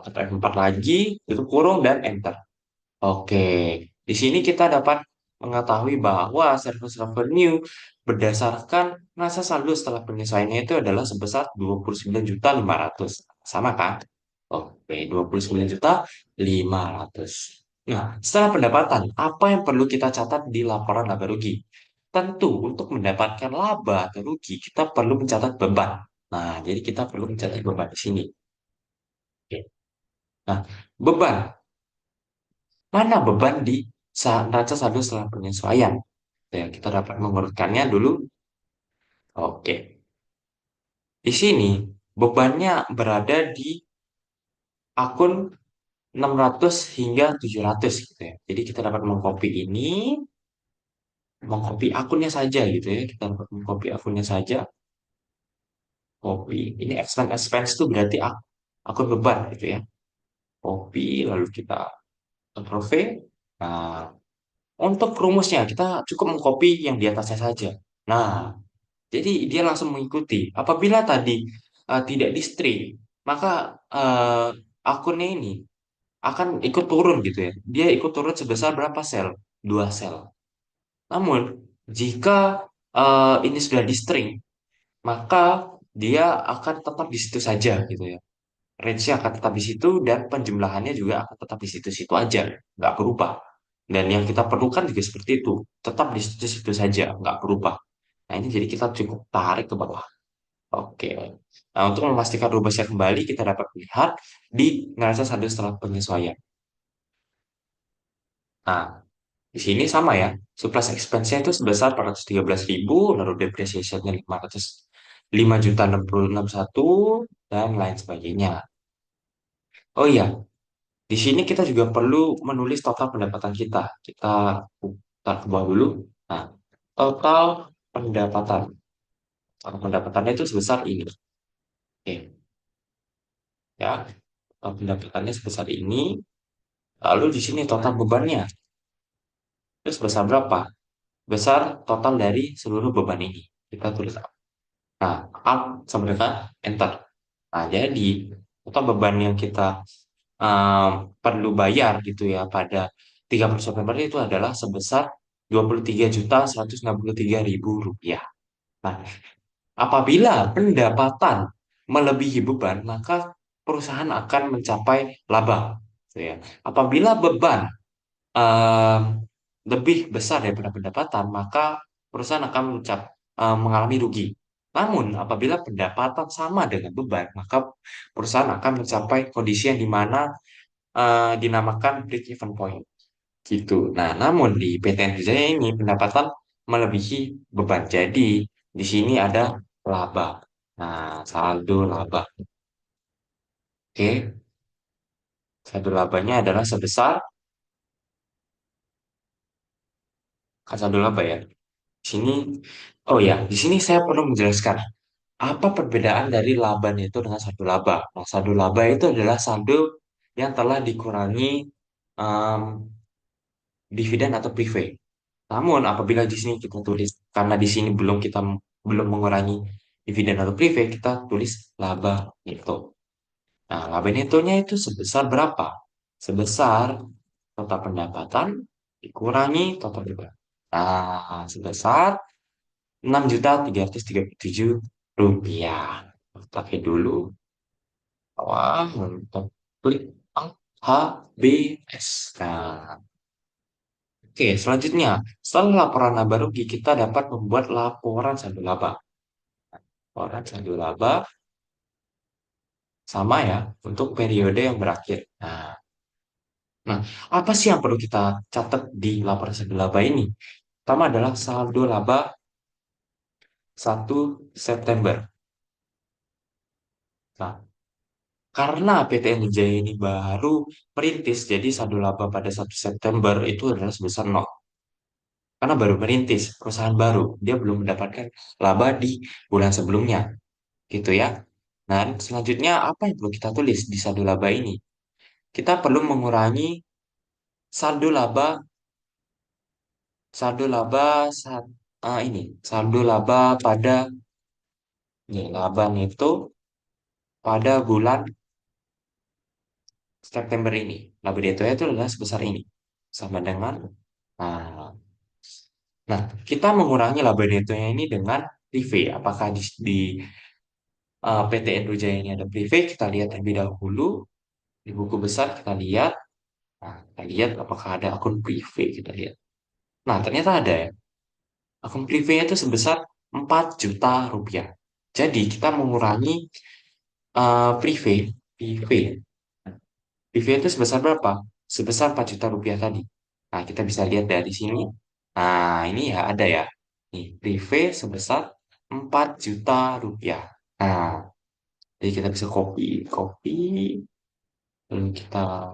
[SPEAKER 1] ketik F4 lagi, itu kurung dan enter. Oke, di sini kita dapat mengetahui bahwa service revenue berdasarkan masa saldo setelah penyesuaiannya itu adalah sebesar 29.500. Sama kan? Oke, 29.500. Nah, setelah pendapatan, apa yang perlu kita catat di laporan laba rugi? Tentu untuk mendapatkan laba atau rugi, kita perlu mencatat beban. Nah, jadi kita perlu mencatat beban di sini. Oke. Nah, beban. Mana beban di neraca saldo setelah penyesuaian? Ya, kita dapat mengurutkannya dulu. Oke. Di sini bebannya berada di akun 600 hingga 700 gitu ya. Jadi kita dapat mengcopy ini, mengcopy akunnya saja gitu ya. Kita dapat mengcopy akunnya saja. Copy. Ini expense itu berarti akun beban gitu ya. Copy lalu kita Ctrl V. Nah, untuk rumusnya kita cukup mengcopy yang di atasnya saja. Nah, jadi dia langsung mengikuti. Apabila tadi tidak di string, maka akunnya ini akan ikut turun gitu ya. Dia ikut turun sebesar berapa sel? Dua sel. Namun jika ini sudah di string, maka dia akan tetap di situ saja gitu ya. Range-nya akan tetap di situ dan penjumlahannya juga akan tetap di situ-situ aja, nggak berubah. Dan yang kita perlukan juga seperti itu, tetap di situ-situ saja, nggak berubah. Nah ini jadi kita cukup tarik ke bawah. Oke. Nah, untuk memastikan rumusnya kembali, kita dapat melihat di neraca saldo setelah penyesuaian. Nah, di sini sama ya. Surplus expense-nya itu sebesar 413.000, lalu depreciation-nya 5.661 dan lain sebagainya. Oh iya, di sini kita juga perlu menulis total pendapatan kita. Kita taruh ke bawah dulu. Nah, total pendapatan. Total pendapatannya itu sebesar ini. Oke, ya. Total pendapatannya sebesar ini. Lalu di sini total bebannya. Itu sebesar berapa? Besar total dari seluruh beban ini. Kita tulis apa? Nah, Alt sama dengan Enter. Nah, jadi total beban yang kita um, perlu bayar gitu ya pada 30 September itu adalah sebesar 23.163.000 rupiah. Nah, apabila pendapatan melebihi beban, maka perusahaan akan mencapai laba. Gitu ya. Apabila beban em, lebih besar daripada pendapatan, maka perusahaan akan mengalami rugi. Namun, apabila pendapatan sama dengan beban, maka perusahaan akan mencapai kondisi yang di mana dinamakan break-even point. Gitu. Nah, namun di PTN Jaya ini pendapatan melebihi beban. Jadi, di sini ada laba. Nah, saldo laba. Oke, saldo labanya adalah sebesar, kan saldo laba ya. Di sini, oh ya, di sini saya perlu menjelaskan apa perbedaan dari laba itu dengan saldo laba. Nah, saldo laba itu adalah saldo yang telah dikurangi em, dividen atau prive. Namun apabila di sini kita tulis karena di sini belum mengurangi dividen atau prive, kita tulis laba neto. Nah, laba netonya itu sebesar berapa? Sebesar total pendapatan dikurangi total beban. Nah, sebesar 6.337.000 rupiah. Pakai dulu. Wah, untuk klik HBS. Nah, oke, selanjutnya, setelah laporan laba rugi, kita dapat membuat laporan saldo laba. Laporan saldo laba sama ya untuk periode yang berakhir. Nah, apa sih yang perlu kita catat di laporan saldo laba ini? Pertama adalah saldo laba 1 September. Nah, karena PTN Jaya ini baru merintis, jadi saldo laba pada 1 September itu adalah sebesar nol. Karena baru merintis, perusahaan baru, dia belum mendapatkan laba di bulan sebelumnya, gitu ya. Nah, selanjutnya apa yang perlu kita tulis di saldo laba ini? Kita perlu mengurangi saldo laba, saldo laba saat ini, saldo laba pada laba neto pada bulan September ini. Laba netonya itu adalah sebesar ini, sama dengan nah, nah kita mengurangi laba netonya ini dengan prive. Apakah di PT Ujaya ini ada prive? Kita lihat terlebih dahulu di buku besar kita lihat. Nah, kita lihat apakah ada akun prive kita lihat. Nah, ternyata ada ya. Akun prive itu sebesar 4 juta rupiah. Jadi kita mengurangi prive, prive. PV itu sebesar berapa? Sebesar 4 juta rupiah tadi. Nah, kita bisa lihat dari sini. Nah, ini ya ada ya. Nih, PV sebesar 4 juta rupiah. Nah, jadi kita bisa copy, copy, lalu kita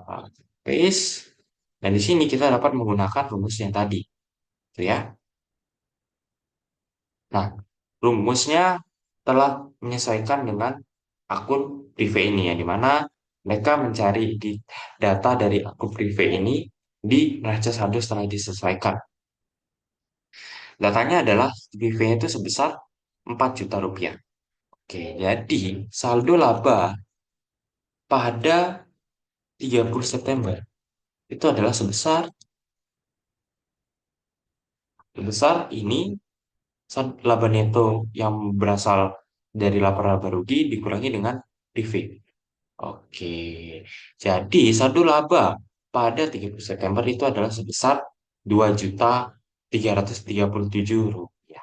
[SPEAKER 1] paste. Dan di sini kita dapat menggunakan rumus yang tadi. Gitu ya. Nah, rumusnya telah menyesuaikan dengan akun prive ini ya, di mana mereka mencari di data dari akun prive ini di neraca saldo setelah disesuaikan. Datanya adalah prive itu sebesar 4 juta rupiah. Oke, jadi saldo laba pada 30 September itu adalah sebesar ini laba neto yang berasal dari laporan laba rugi dikurangi dengan prive. Oke, jadi saldo laba pada 30 September itu adalah sebesar 2.337.000 rupiah.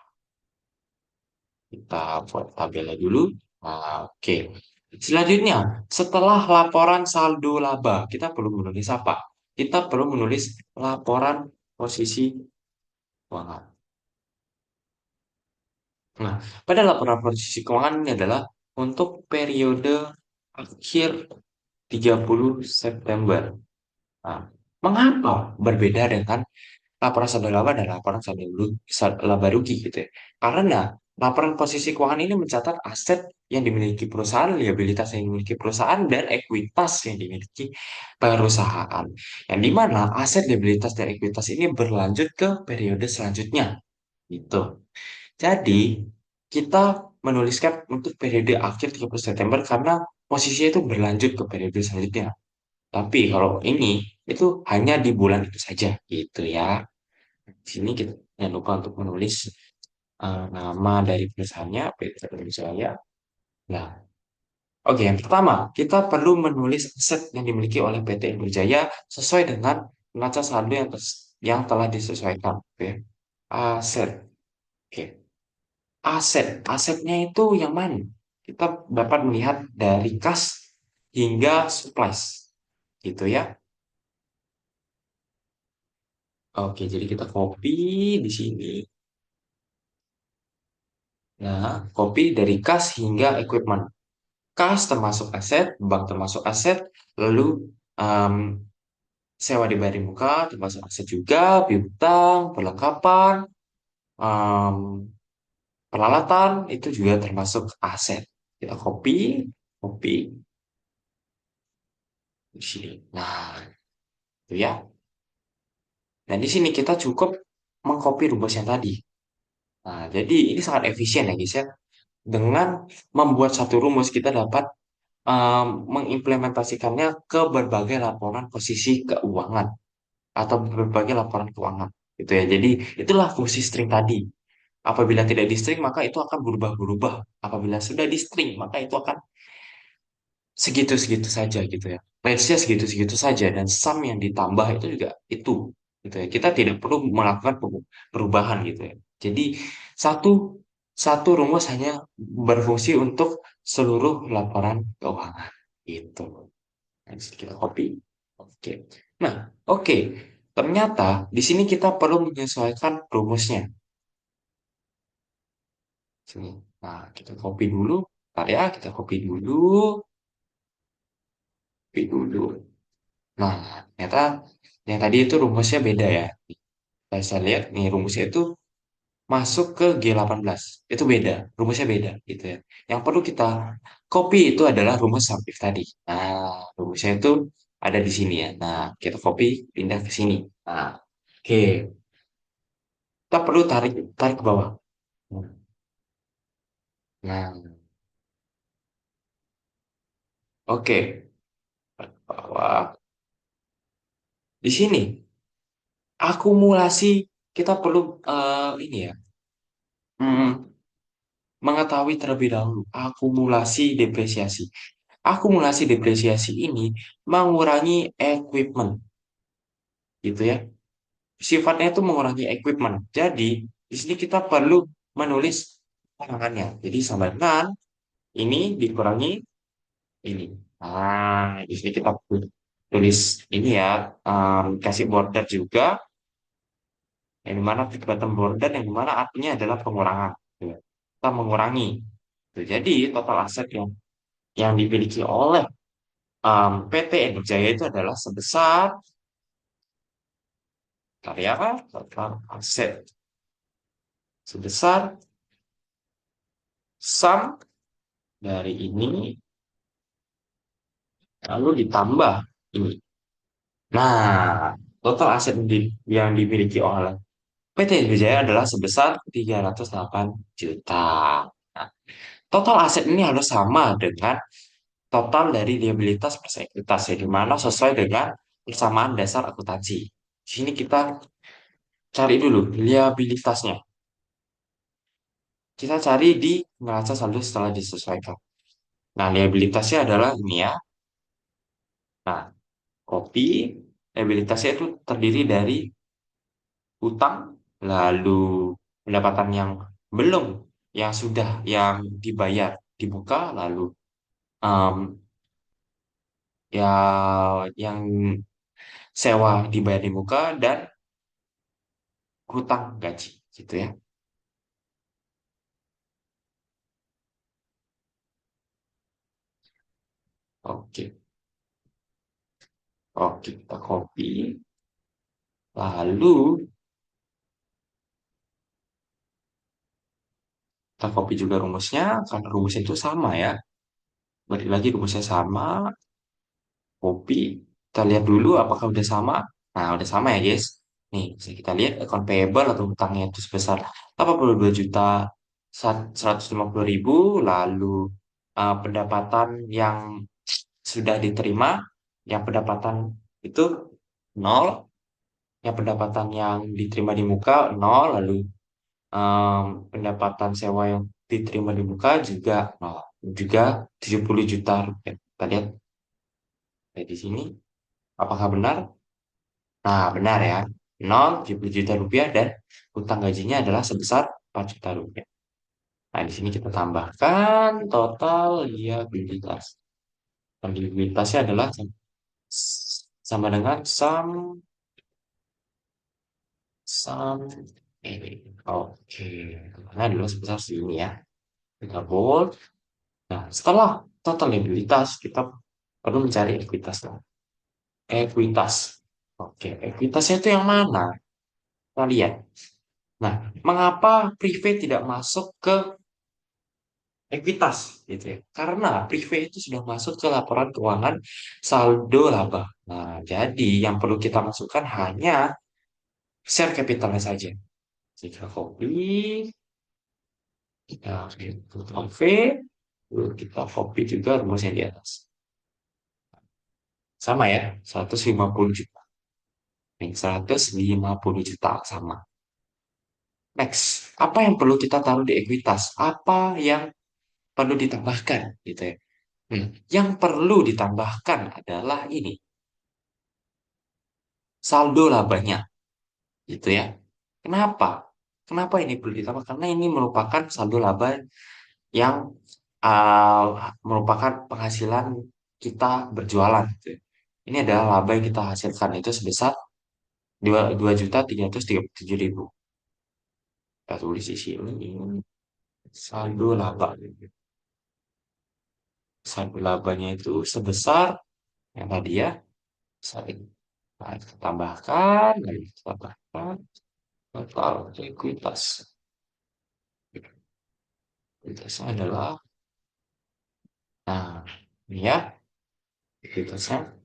[SPEAKER 1] Kita buat tabelnya dulu. Nah, oke. Selanjutnya, setelah laporan saldo laba, kita perlu menulis apa? Kita perlu menulis laporan posisi keuangan. Nah, pada laporan posisi keuangan ini adalah untuk periode akhir 30 September. Nah, mengapa berbeda dengan laporan saldo laba dan laporan laba rugi gitu ya? Karena laporan posisi keuangan ini mencatat aset yang dimiliki perusahaan, liabilitas yang dimiliki perusahaan, dan ekuitas yang dimiliki perusahaan. Yang dimana aset, liabilitas, dan ekuitas ini berlanjut ke periode selanjutnya. Gitu. Jadi, kita menuliskan untuk periode akhir 30 September karena posisinya itu berlanjut ke periode selanjutnya. Tapi kalau ini itu hanya di bulan itu saja gitu ya. Di sini kita jangan lupa untuk menulis nama dari perusahaannya, PT Jaya. Nah, oke, yang pertama kita perlu menulis aset yang dimiliki oleh PT Jaya sesuai dengan neraca saldo yang telah disesuaikan. Oke. Aset, oke. Asetnya itu yang mana? Kita dapat melihat dari kas hingga supplies, gitu ya. Oke, jadi kita copy di sini. Nah, copy dari kas hingga equipment. Kas termasuk aset, bank termasuk aset, lalu em, sewa dibayar di muka termasuk aset juga, piutang, perlengkapan, em, peralatan itu juga termasuk aset. Kita copy, copy di sini. Nah, itu ya. Dan di sini kita cukup mengcopy rumus yang tadi. Nah, jadi ini sangat efisien ya guys ya. dengan membuat satu rumus kita dapat mengimplementasikannya ke berbagai laporan posisi keuangan atau berbagai laporan keuangan gitu ya. Jadi itulah fungsi string tadi. Apabila tidak di string maka itu akan berubah-berubah. Apabila sudah di string maka itu akan segitu-segitu saja gitu ya. Range-nya segitu-segitu saja dan sum yang ditambah itu juga itu gitu ya. Kita tidak perlu melakukan perubahan gitu ya. Jadi satu satu rumus hanya berfungsi untuk seluruh laporan keuangan gitu. Nah, kita copy. Oke. Nah, oke. Ternyata di sini kita perlu menyesuaikan rumusnya. Sini. Nah, kita copy dulu. Bentar ya, kita copy dulu. Copy dulu. Nah, ternyata yang tadi itu rumusnya beda ya. Saya lihat nih rumusnya itu masuk ke G18. Itu beda, rumusnya beda gitu ya. Yang perlu kita copy itu adalah rumus subjek tadi. Nah, rumusnya itu ada di sini ya. Nah, kita copy, pindah ke sini. Nah, oke. Kita perlu tarik tarik ke bawah. Nah, oke. Bawah. Di sini akumulasi kita perlu ini ya. hmm, Mengetahui terlebih dahulu akumulasi depresiasi. Akumulasi depresiasi ini mengurangi equipment, gitu ya. Sifatnya itu mengurangi equipment. Jadi, di sini kita perlu menulis kurangannya. Jadi, sama dengan ini dikurangi ini. Nah, di sini kita perlu tulis ini ya, kasih border juga, yang dimana tick bottom border, yang dimana artinya adalah pengurangan. Gitu ya. Kita mengurangi. Gitu. Jadi, total aset yang dimiliki oleh PT Edi Jaya itu adalah sebesar karyawan total aset sebesar sum dari ini lalu ditambah ini. Nah, total aset yang dimiliki oleh PT Edi Jaya adalah sebesar 308 juta. Nah, total aset ini harus sama dengan total dari liabilitas plus ekuitas ya, di mana sesuai dengan persamaan dasar akuntansi. Di sini kita cari dulu liabilitasnya. Kita cari di neraca saldo setelah disesuaikan. Nah, liabilitasnya adalah ini ya. Nah, kopi, liabilitasnya itu terdiri dari utang, lalu pendapatan yang belum, yang sudah, yang dibayar, dibuka, lalu em, ya yang sewa dibayar di muka, dan hutang gaji, gitu ya. Oke, oke, kita copy. Lalu, kita copy juga rumusnya, karena rumusnya itu sama ya. Balik lagi rumusnya sama, copy. Kita lihat dulu apakah udah sama. Nah, udah sama ya, guys. Nih, bisa kita lihat account payable atau hutangnya itu sebesar 82 juta 150 ribu. Lalu pendapatan yang sudah diterima, yang pendapatan itu nol, yang pendapatan yang diterima di muka nol, lalu pendapatan sewa yang diterima di muka juga nol, juga 70 juta rupiah. Kita lihat di sini, apakah benar? Nah, benar ya. 0,70 juta rupiah dan utang gajinya adalah sebesar 4 juta rupiah. Nah, di sini kita tambahkan total liabilitas. Liabilitasnya adalah sama dengan sum ini. Oke. Karena adalah sebesar segini ya. Kita bold. Nah, setelah total liabilitas, kita perlu mencari ekuitas. Ekuitas. Oke, ekuitasnya itu yang mana? Kita lihat. Nah, mengapa privé tidak masuk ke ekuitas gitu ya? Karena privé itu sudah masuk ke laporan keuangan saldo laba. Nah, jadi yang perlu kita masukkan hanya share capitalnya saja. Jika copy, Kita Ctrl V, lalu kita copy juga rumusnya di atas. Sama ya, 150 juta. Nih, 150 juta sama. Next, apa yang perlu kita taruh di ekuitas? Apa yang perlu ditambahkan gitu ya? Yang perlu ditambahkan adalah ini, saldo labanya gitu ya. Kenapa? Kenapa ini perlu ditambah? Karena ini merupakan saldo laba yang merupakan penghasilan kita berjualan gitu ya. Ini adalah laba yang kita hasilkan itu sebesar 2.337.000. Kita tulis di sini saldo laba. Saldo labanya itu sebesar yang tadi ya. Sorry. Nah, kita tambahkan, lalu kita tambahkan total ekuitas. Ekuitasnya adalah, nah, ini ya, ekuitasnya.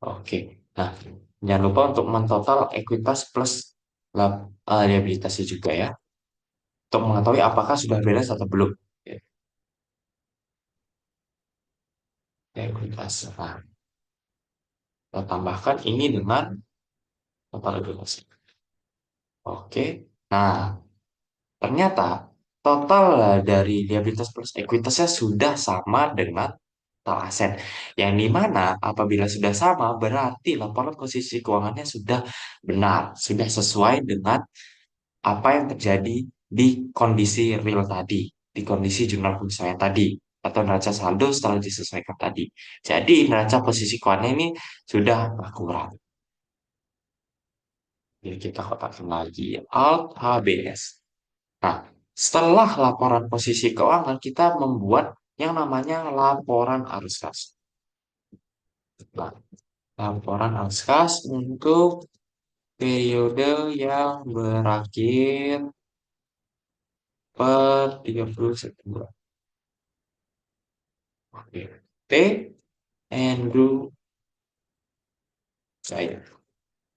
[SPEAKER 1] Oke. Nah, jangan lupa untuk mentotal ekuitas plus liabilitasnya juga ya. Untuk mengetahui apakah sudah beres atau belum. Ya, ekuitas. Nah, kita tambahkan ini dengan total ekuitas. Oke. Nah, ternyata total dari liabilitas plus ekuitasnya sudah sama dengan total aset. Yang dimana apabila sudah sama berarti laporan posisi keuangannya sudah benar, sudah sesuai dengan apa yang terjadi di kondisi real tadi, di kondisi jurnal penyesuaian tadi, atau neraca saldo setelah disesuaikan tadi. Jadi neraca posisi keuangan ini sudah akurat. Jadi kita kotakkan lagi Alt HBS. Nah, setelah laporan posisi keuangan, kita membuat yang namanya laporan arus kas. Nah, laporan arus kas untuk periode yang berakhir per 30 September. Oke. T. Andrew saya.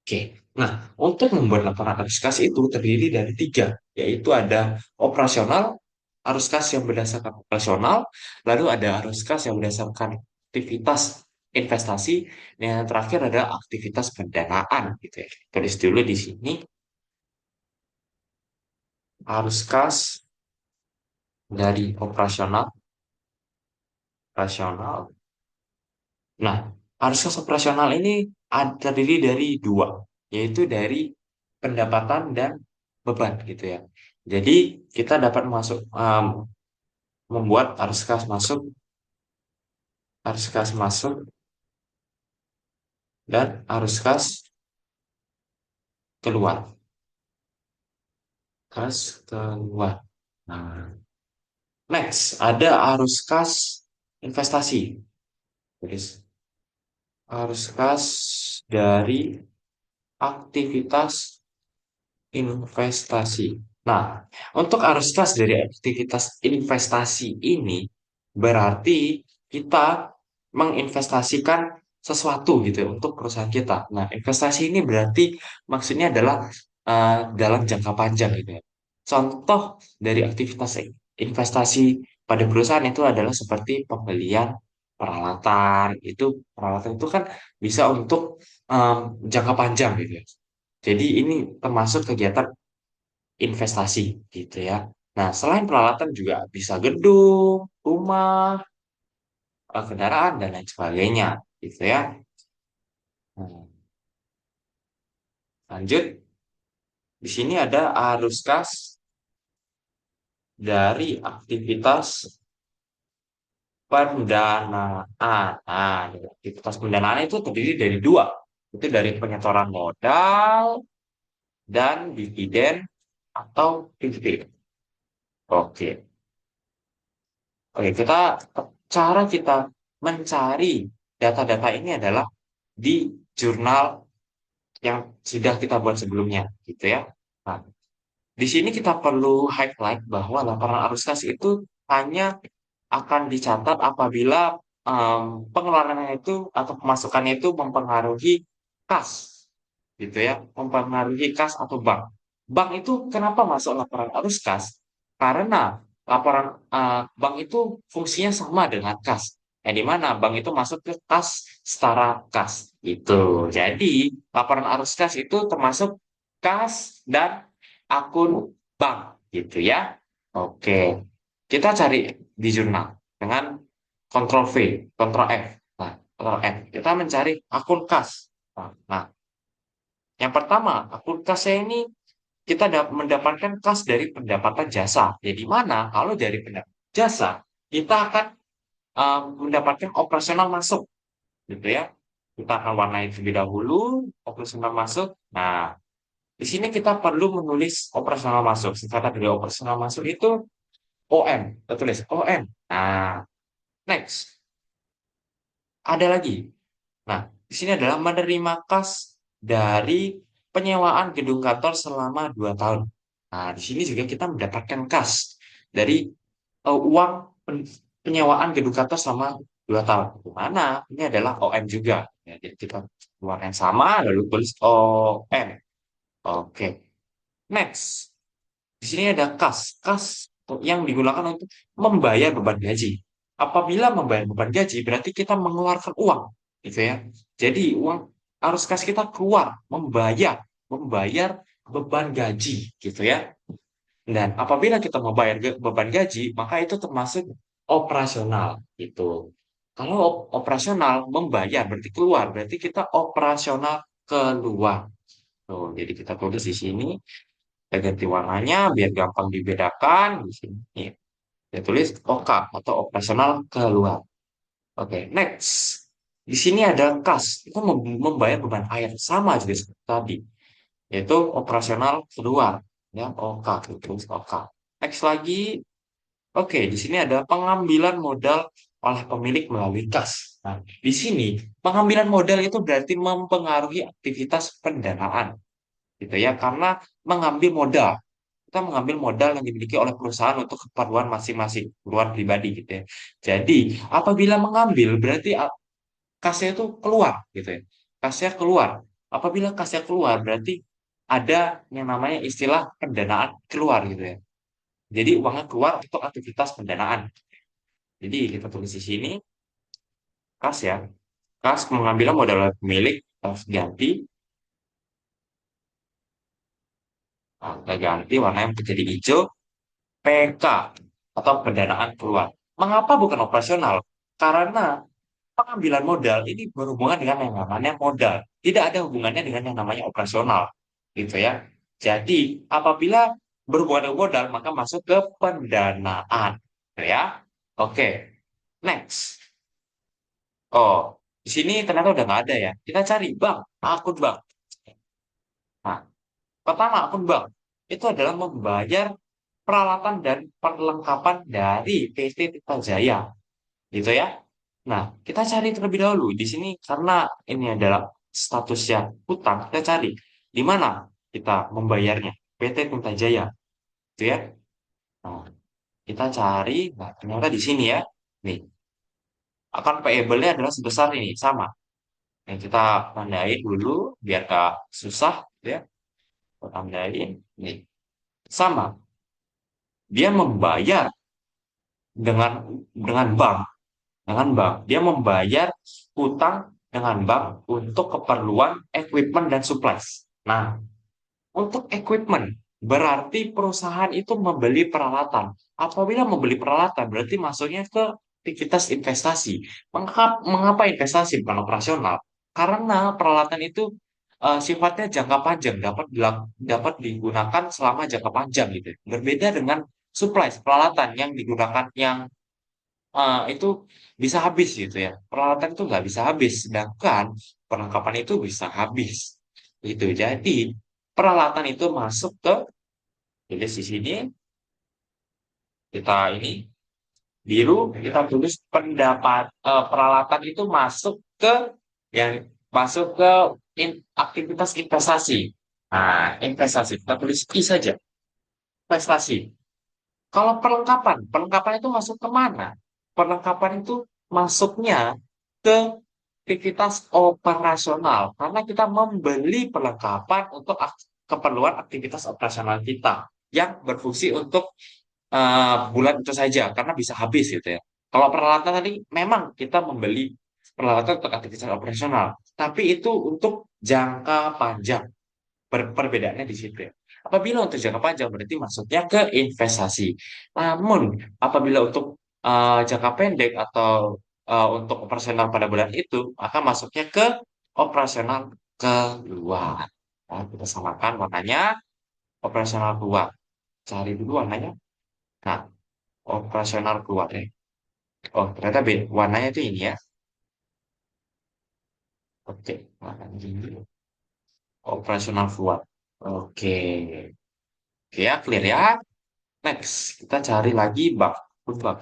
[SPEAKER 1] Oke. Nah, untuk membuat laporan arus kas itu terdiri dari tiga, yaitu ada operasional, arus kas yang berdasarkan operasional, lalu ada arus kas yang berdasarkan aktivitas investasi, dan yang terakhir ada aktivitas pendanaan gitu ya. Tulis dulu di sini arus kas dari operasional. Nah, arus kas operasional ini terdiri dari dua, yaitu dari pendapatan dan beban gitu ya. Jadi kita dapat membuat arus kas masuk dan arus kas keluar, kas keluar. Nah, next ada arus kas investasi. Jadi arus kas dari aktivitas investasi. Nah, untuk arus kas dari aktivitas investasi ini berarti kita menginvestasikan sesuatu gitu ya untuk perusahaan kita. Nah, investasi ini berarti maksudnya adalah dalam jangka panjang gitu ya. Contoh dari aktivitas investasi pada perusahaan itu adalah seperti pembelian peralatan. Peralatan itu kan bisa untuk em, jangka panjang gitu ya. Jadi ini termasuk kegiatan investasi gitu ya. Nah, selain peralatan juga bisa gedung, rumah, kendaraan dan lain sebagainya gitu ya. Nah, lanjut, di sini ada arus kas dari aktivitas pendanaan. Nah, aktivitas pendanaan itu terdiri dari dua. Itu dari penyetoran modal dan dividen atau dividend. Oke. Oke, cara kita mencari data-data ini adalah di jurnal yang sudah kita buat sebelumnya, gitu ya. Nah, di sini kita perlu highlight bahwa laporan arus kas itu hanya akan dicatat apabila pengeluarannya itu atau pemasukannya itu mempengaruhi kas, gitu ya, mempengaruhi kas atau bank. Bank itu kenapa masuk laporan arus kas? Karena laporan bank itu fungsinya sama dengan kas. Di mana bank itu masuk ke kas setara kas. Gitu. Jadi, laporan arus kas itu termasuk kas dan akun bank. Gitu ya. Oke. Kita cari di jurnal dengan Ctrl V, Ctrl F. Nah, Ctrl F. Kita mencari akun kas. Nah, yang pertama, akun kasnya ini kita mendapatkan kas dari pendapatan jasa. Jadi mana kalau dari pendapatan jasa kita akan mendapatkan operasional masuk, gitu ya. Kita akan warnai terlebih dahulu operasional masuk. Nah, di sini kita perlu menulis operasional masuk. Singkatan dari operasional masuk itu OM. Kita tulis OM. Nah, next. Ada lagi. Nah, di sini adalah menerima kas dari penyewaan gedung kantor selama 2 tahun. Nah, di sini juga kita mendapatkan kas dari uang penyewaan gedung kantor selama 2 tahun. Di mana ini adalah OM juga. Ya, jadi kita uang yang sama lalu tulis OM. Oke. Next. Di sini ada kas. Kas yang digunakan untuk membayar beban gaji. Apabila membayar beban gaji, berarti kita mengeluarkan uang, gitu ya. Jadi uang arus kas kita keluar, membayar beban gaji, gitu ya. Dan apabila kita membayar beban gaji, maka itu termasuk operasional, gitu. Kalau operasional membayar berarti keluar, berarti kita operasional keluar. Tuh, jadi kita tulis di sini. Kita ganti warnanya biar gampang dibedakan di sini. Nih, saya tulis OK atau operasional keluar. Oke, next. Di sini ada kas. Itu membayar beban air sama juga seperti tadi, yaitu operasional keluar. Ya, OK, tulis OK. Next lagi. Oke, di sini ada pengambilan modal oleh pemilik melalui kas. Nah, di sini pengambilan modal itu berarti mempengaruhi aktivitas pendanaan, gitu ya, karena mengambil modal. Kita mengambil modal yang dimiliki oleh perusahaan untuk keperluan masing-masing, keperluan pribadi gitu ya. Jadi, apabila mengambil berarti kasnya itu keluar gitu ya. Kasnya keluar. Apabila kasnya keluar berarti ada yang namanya istilah pendanaan keluar gitu ya. Jadi uangnya keluar untuk aktivitas pendanaan. Jadi kita tulis di sini kas ya. Kas mengambil modal pemilik harus ganti. Nah, kita ganti warnanya menjadi hijau. PK atau pendanaan keluar. Mengapa bukan operasional? Karena pengambilan modal ini berhubungan dengan yang namanya modal. Tidak ada hubungannya dengan yang namanya operasional. Gitu ya. Jadi, apabila berhubungan dengan modal, maka masuk ke pendanaan. Gitu ya. Oke. Next. Oh, di sini ternyata udah nggak ada ya. Kita cari bank, akun bank. Nah, pertama akun bank. Itu adalah membayar peralatan dan perlengkapan dari PT Tirta Jaya. Gitu ya. Nah, kita cari terlebih dahulu di sini karena ini adalah statusnya hutang, kita cari di mana kita membayarnya. PT Tirta Jaya, gitu ya. Nah, kita cari, nah ternyata di sini ya. Nih, akan payable-nya adalah sebesar ini, sama. Yang kita tandain dulu biar gak susah, gitu ya. Kita tandain, nih, sama. Dia membayar dengan bank, dia membayar hutang dengan bank untuk keperluan equipment dan supplies. Nah, untuk equipment berarti perusahaan itu membeli peralatan. Apabila membeli peralatan berarti masuknya ke aktivitas investasi. Mengapa investasi bukan operasional? Karena peralatan itu sifatnya jangka panjang, dapat digunakan selama jangka panjang gitu. Berbeda dengan supplies, peralatan yang digunakan yang itu bisa habis gitu ya. Peralatan itu nggak bisa habis, sedangkan perlengkapan itu bisa habis. Gitu. Jadi peralatan itu masuk ke, jadi di sini kita ini biru, kita tulis peralatan itu masuk ke yang masuk ke aktivitas investasi. Nah, investasi kita tulis I saja. Investasi. Kalau perlengkapan itu masuk ke mana? Perlengkapan itu masuknya ke aktivitas operasional karena kita membeli perlengkapan untuk keperluan aktivitas operasional kita yang berfungsi untuk bulan itu saja karena bisa habis gitu ya. Kalau peralatan tadi memang kita membeli peralatan untuk aktivitas operasional, tapi itu untuk jangka panjang. Perbedaannya di situ ya. Apabila untuk jangka panjang berarti maksudnya ke investasi. Namun apabila untuk jangka pendek atau untuk operasional pada bulan itu, maka masuknya ke operasional keluar. Nah, kita samakan warnanya operasional keluar. Cari dulu warnanya. Nah, operasional keluar ya. Oh, ternyata warnanya itu ini ya. Oke, warnanya ini. Operasional keluar. Oke. Oke ya, clear ya. Next, kita cari lagi bug. Akun bug.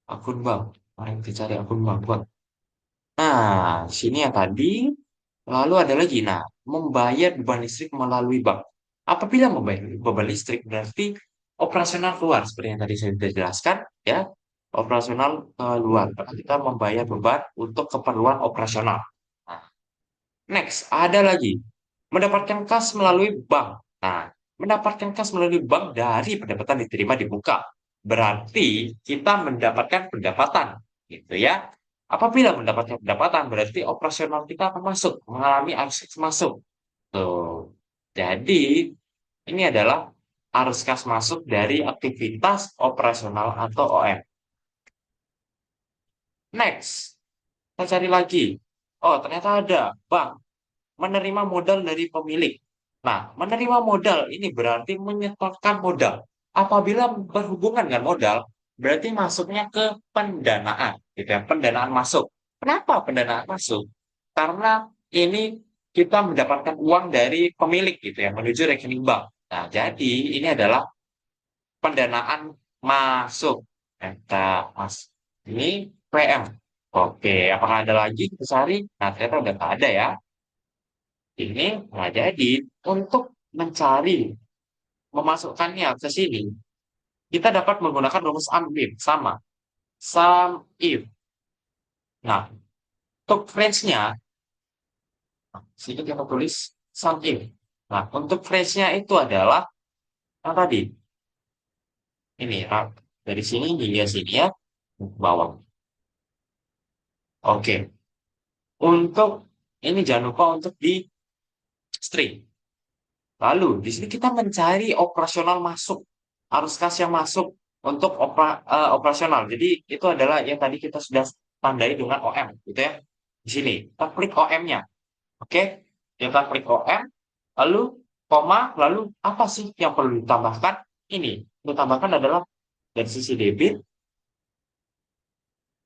[SPEAKER 1] Akun bug. Mari kita cari akun bug. Bug. Nah, sini yang tadi. Lalu ada lagi. Nah, membayar beban listrik melalui bank. Apabila membayar beban listrik berarti operasional keluar. Seperti yang tadi saya sudah jelaskan. Ya, operasional keluar. Karena kita membayar beban untuk keperluan operasional. Nah, next, ada lagi. Mendapatkan kas melalui bank. Nah, mendapatkan kas melalui bank dari pendapatan diterima di muka. Berarti kita mendapatkan pendapatan. Gitu ya. Apabila mendapatkan pendapatan, berarti operasional kita akan masuk. Mengalami arus kas masuk. Tuh. Jadi, ini adalah arus kas masuk dari aktivitas operasional atau OM. Next, kita cari lagi. Oh, ternyata ada bank menerima modal dari pemilik. Nah, menerima modal ini berarti menyetorkan modal. Apabila berhubungan dengan modal, berarti masuknya ke pendanaan, gitu ya, pendanaan masuk. Kenapa pendanaan masuk? Karena ini kita mendapatkan uang dari pemilik gitu ya, menuju rekening bank. Nah, jadi ini adalah pendanaan masuk. Kita mas ini PM. Oke, apakah ada lagi kita cari? Nah, ternyata udah nggak ada ya. Ini, nah jadi untuk mencari, memasukkannya ke sini, kita dapat menggunakan rumus AMIF, sama. Sum if. Nah, untuk range-nya, sini kita tulis sum if. Nah, untuk range-nya itu adalah, yang tadi, ini, dari sini hingga sini ya, ke bawah. Oke, untuk, ini jangan lupa untuk di string. Lalu, di sini kita mencari operasional masuk, arus kas yang masuk untuk operasional. Jadi, itu adalah yang tadi kita sudah tandai dengan OM, gitu ya. Di sini, kita klik OM-nya. Oke, kita klik OM, lalu koma, lalu apa sih yang perlu ditambahkan? Ini, ditambahkan adalah dari sisi debit,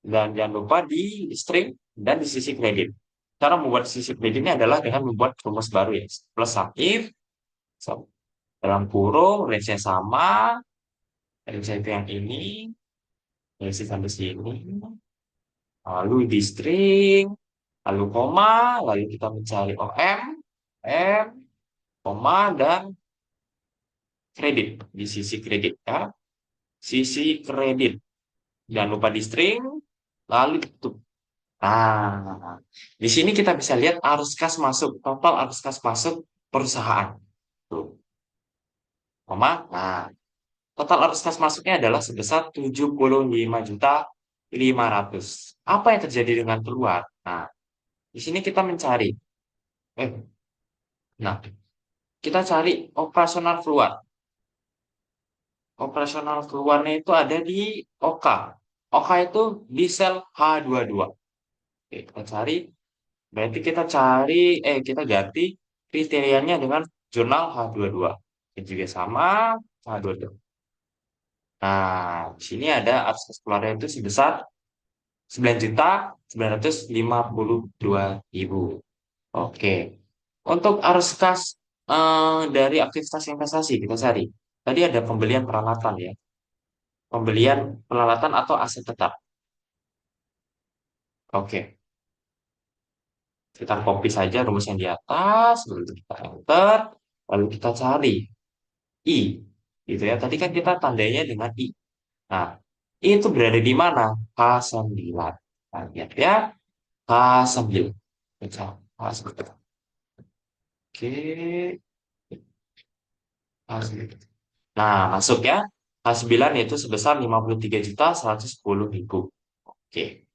[SPEAKER 1] dan jangan lupa di string, dan di sisi kredit. Cara membuat sisi kreditnya adalah dengan membuat rumus baru ya. Plus aktif, dalam kurung, range-nya sama, range itu yang ini, range sampai sini, lalu di string, lalu koma, lalu kita mencari OM, M, koma, dan kredit, di sisi kredit ya, sisi kredit. Jangan lupa di string, lalu tutup. Nah, di sini kita bisa lihat arus kas masuk, total arus kas masuk perusahaan. Tuh, koma, nah, total arus kas masuknya adalah sebesar 75.500. Apa yang terjadi dengan keluar? Nah, di sini kita mencari. Eh, nah, kita cari operasional keluar. Operasional keluarnya itu ada di OK. OK itu di sel H22. Oke, kita cari. Berarti kita ganti kriterianya dengan jurnal H22. Ini juga sama H22. Nah, di sini ada akses keluarnya itu sebesar 9.952.000. Oke. Untuk arus kas dari aktivitas investasi kita cari. Tadi ada pembelian peralatan ya. Pembelian peralatan atau aset tetap. Oke. Kita copy saja rumus yang di atas, lalu kita enter, lalu kita cari I. Gitu ya. Tadi kan kita tandanya dengan I. Nah, I itu berada di mana? K9. Nah, lihat ya. K9. K9. Oke. K9. Nah, masuk ya. H9 yaitu sebesar 53.110.000. Oke.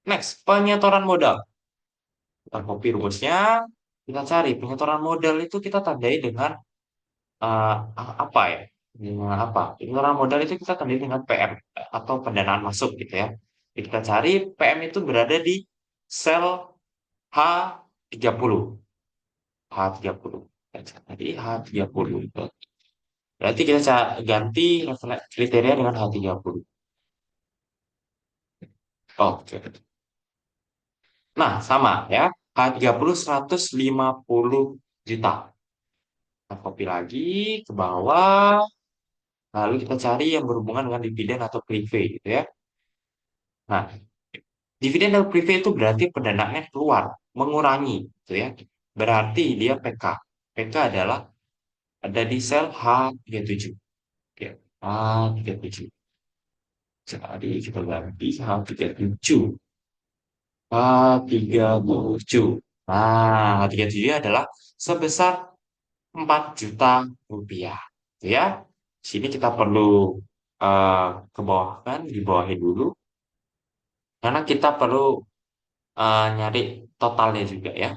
[SPEAKER 1] Next, penyetoran modal. Kita copy rumusnya. Kita cari penyetoran modal itu kita tandai dengan eh, apa ya? Dengan apa? Penyetoran modal itu kita tandai dengan PM atau pendanaan masuk gitu ya. Jadi kita cari PM itu berada di sel H30. H30. Jadi H30. Berarti kita ganti kriteria dengan H30. Oke. Nah, sama ya. H30 150 juta. Kita copy lagi ke bawah. Lalu kita cari yang berhubungan dengan dividen atau prive gitu ya. Nah, dividen atau prive itu berarti pendanaannya keluar, mengurangi gitu ya. Berarti dia PK. PK adalah ada di sel H37. Ya, H37. Jadi kita ganti H37. H37. Nah, H37 adalah sebesar 4 juta rupiah. Gitu ya. Sini kita perlu eh, ke bawah kan, di bawahin dulu. Karena kita perlu nyari totalnya juga ya.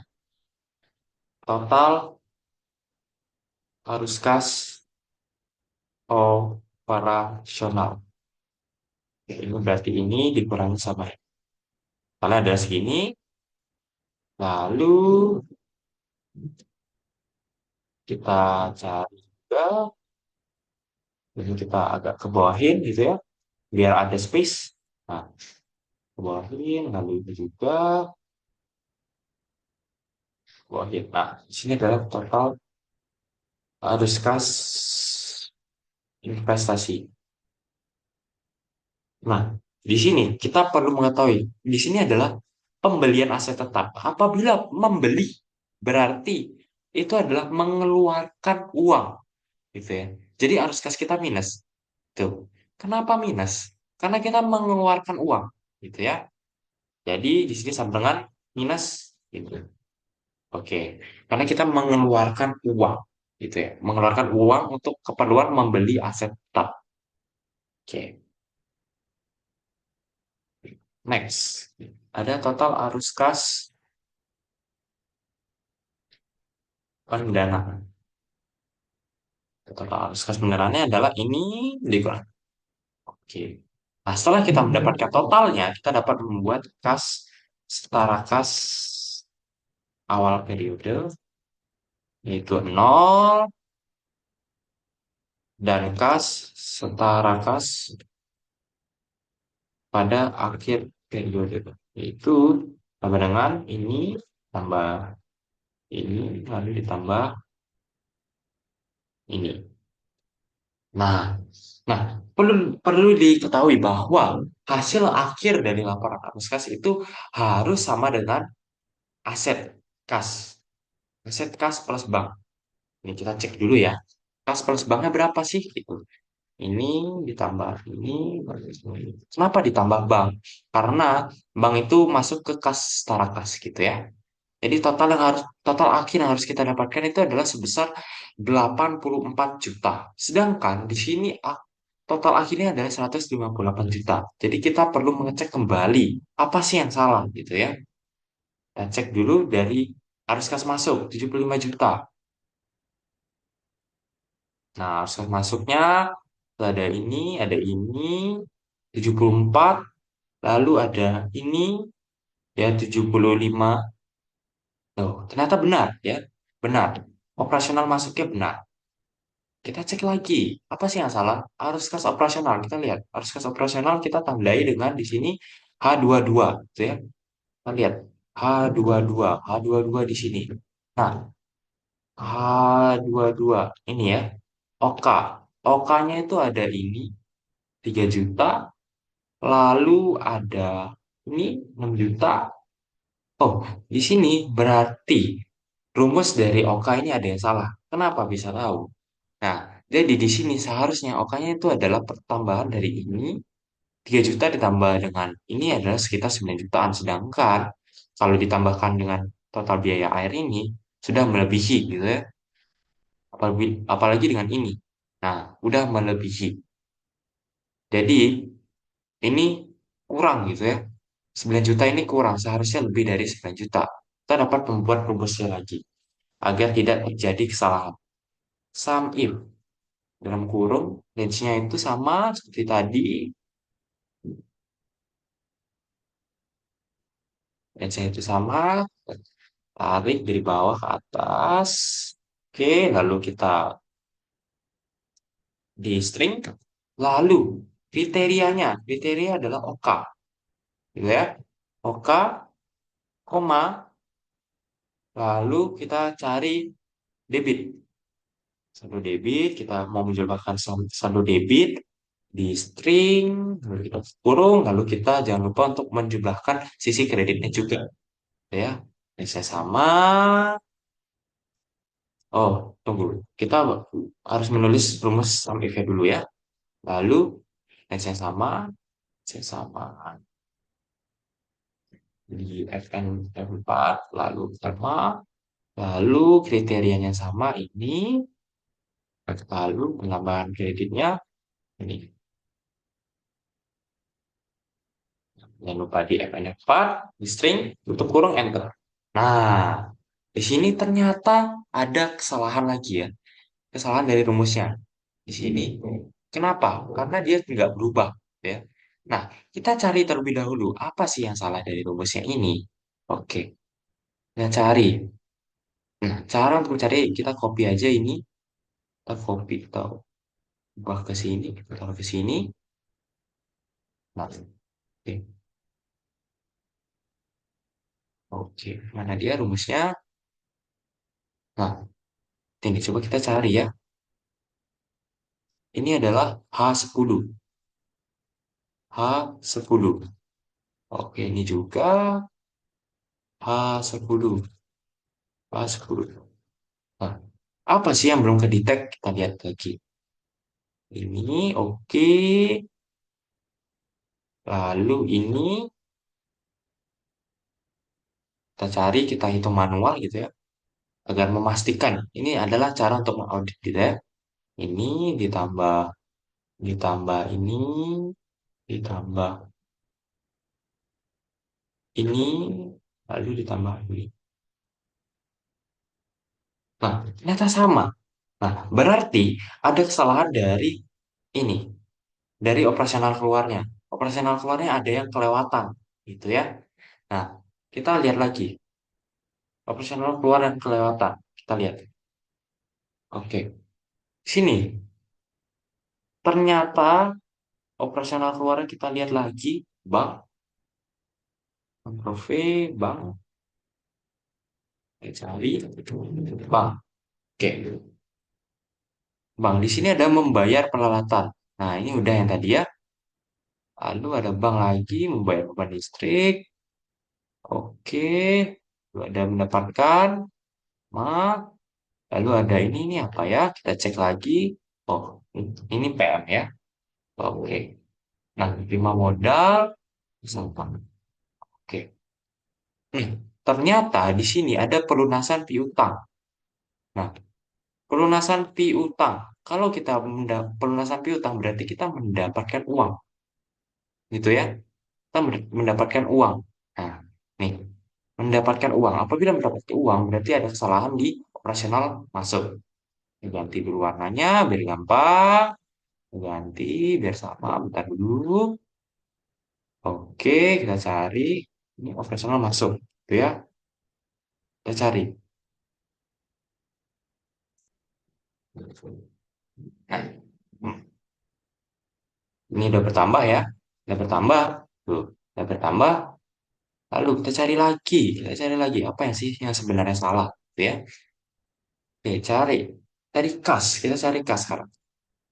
[SPEAKER 1] Total arus kas operasional. Ini berarti ini dikurangi sama ini. Totalnya ada segini. Lalu kita cari juga. Ini kita agak ke bawahin gitu ya. Biar ada space. Nah, ke bawahin. Lalu itu juga ke bawahin. Nah, di sini adalah total arus kas investasi. Nah, di sini kita perlu mengetahui, di sini adalah pembelian aset tetap. Apabila membeli, berarti itu adalah mengeluarkan uang, gitu ya. Jadi arus kas kita minus. Tuh. Kenapa minus? Karena kita mengeluarkan uang, gitu ya. Jadi di sini sama dengan minus, gitu. Oke. Karena kita mengeluarkan uang, gitu ya. Mengeluarkan uang untuk keperluan membeli aset tetap. Oke. Next. Ada total arus kas pendanaan. Total arus kas pendanaannya adalah ini dikurangi. Oke. Nah, setelah kita mendapatkan totalnya, kita dapat membuat kas setara kas awal periode, yaitu nol, dan kas setara kas pada akhir periode. Yaitu sama dengan ini, tambah ini, lalu ditambah ini. Nah, nah perlu perlu diketahui bahwa hasil akhir dari laporan arus kas itu harus sama dengan aset kas. Aset kas plus bank. Ini kita cek dulu ya. Kas plus banknya berapa sih? Gitu. Ini ditambah ini. Kenapa ditambah bank? Karena bank itu masuk ke kas setara kas gitu ya. Jadi total akhir yang harus kita dapatkan itu adalah sebesar 84 juta. Sedangkan di sini total akhirnya adalah 158 juta. Jadi kita perlu mengecek kembali apa sih yang salah gitu ya. Kita cek dulu dari arus kas masuk 75 juta. Nah, arus kas masuknya ada ini 74, lalu ada ini ya 75. Tuh, ternyata benar ya. Benar. Operasional masuknya benar. Kita cek lagi, apa sih yang salah? Arus kas operasional, kita lihat. Arus kas operasional kita tandai dengan di sini H22, gitu ya. Kita lihat H22, H22 di sini. Nah, H22 ini ya. OK. OK-nya itu ada ini 3 juta, lalu ada ini 6 juta. Oh, di sini berarti rumus dari OK ini ada yang salah. Kenapa bisa tahu? Nah, jadi di sini seharusnya OK-nya itu adalah pertambahan dari ini 3 juta ditambah dengan ini adalah sekitar 9 jutaan. Sedangkan kalau ditambahkan dengan total biaya air ini sudah melebihi gitu ya. apalagi dengan ini. Nah, udah melebihi. Jadi, ini kurang gitu ya. 9 juta ini kurang, seharusnya lebih dari 9 juta. Kita dapat membuat rumusnya lagi, agar tidak terjadi kesalahan. Sum if, dalam kurung, range-nya itu sama seperti tadi. Range-nya itu sama, tarik dari bawah ke atas. Oke, lalu kita di string. Lalu, kriteria adalah OK. Gitu ya. OK, koma, lalu kita cari debit. Saldo debit, kita mau menjebakkan saldo debit di string, lalu kita kurung, lalu kita jangan lupa untuk menjumlahkan sisi kreditnya juga, ya. Ini saya sama. Oh, tunggu. Kita harus menulis rumus sum if-nya dulu ya. Lalu, ini saya sama di Fn F4, lalu sama, lalu kriterianya sama ini, lalu penambahan kreditnya ini. Jangan lupa di fn4, di string, tutup kurung, enter. Nah, di sini ternyata ada kesalahan lagi ya. Kesalahan dari rumusnya. Di sini. Kenapa? Karena dia nggak berubah. Ya. Nah, kita cari terlebih dahulu. Apa sih yang salah dari rumusnya ini? Oke, kita cari. Nah, cara untuk mencari, kita copy aja ini. Kita copy, kita ubah ke sini. Kita taruh ke sini. Nah, oke. Oke, mana dia rumusnya? Nah, ini coba kita cari ya. Ini adalah H10. H10. Oke, ini juga H10. H10. Nah, apa sih yang belum kedetek? Kita lihat lagi. Ini oke. Lalu ini kita cari, kita hitung manual gitu ya. Agar memastikan. Ini adalah cara untuk mengaudit gitu ya. Ini ditambah, ditambah ini, ditambah ini, lalu ditambah ini. Nah, ternyata sama. Nah, berarti ada kesalahan dari ini, dari operasional keluarnya. Operasional keluarnya ada yang kelewatan, gitu ya. Nah, kita lihat lagi. Operasional keluar dan kelewatan. Kita lihat. Oke. Sini. Ternyata operasional keluarnya kita lihat lagi. Bank. Ctrl V, bank. Kita cari. Bank. Oke. Bank. Di sini ada membayar peralatan. Nah, ini udah yang tadi ya. Lalu ada bank lagi, membayar beban listrik. Oke. Lalu ada mendapatkan. Mak. Lalu ada ini nih apa ya? Kita cek lagi. Oh, ini PM ya. Oke. Nah, terima modal. Misalkan. Oke. Nih, ternyata di sini ada pelunasan piutang. Nah, pelunasan piutang. Kalau kita pelunasan piutang berarti kita mendapatkan uang, gitu ya. Kita mendapatkan uang. Nah, nih, mendapatkan uang. Apabila mendapatkan uang berarti ada kesalahan di operasional masuk. Ganti dulu warnanya biar gampang. Ganti biar sama. Bentar dulu. Oke, kita cari. Ini operasional masuk, gitu ya. Kita cari. Nah, ini udah bertambah ya. Udah bertambah. Tuh, udah bertambah. Lalu kita cari lagi. Kita cari lagi. Apa yang sih yang sebenarnya salah? Gitu ya. Oke, cari. Tadi kas. Kita cari kas sekarang.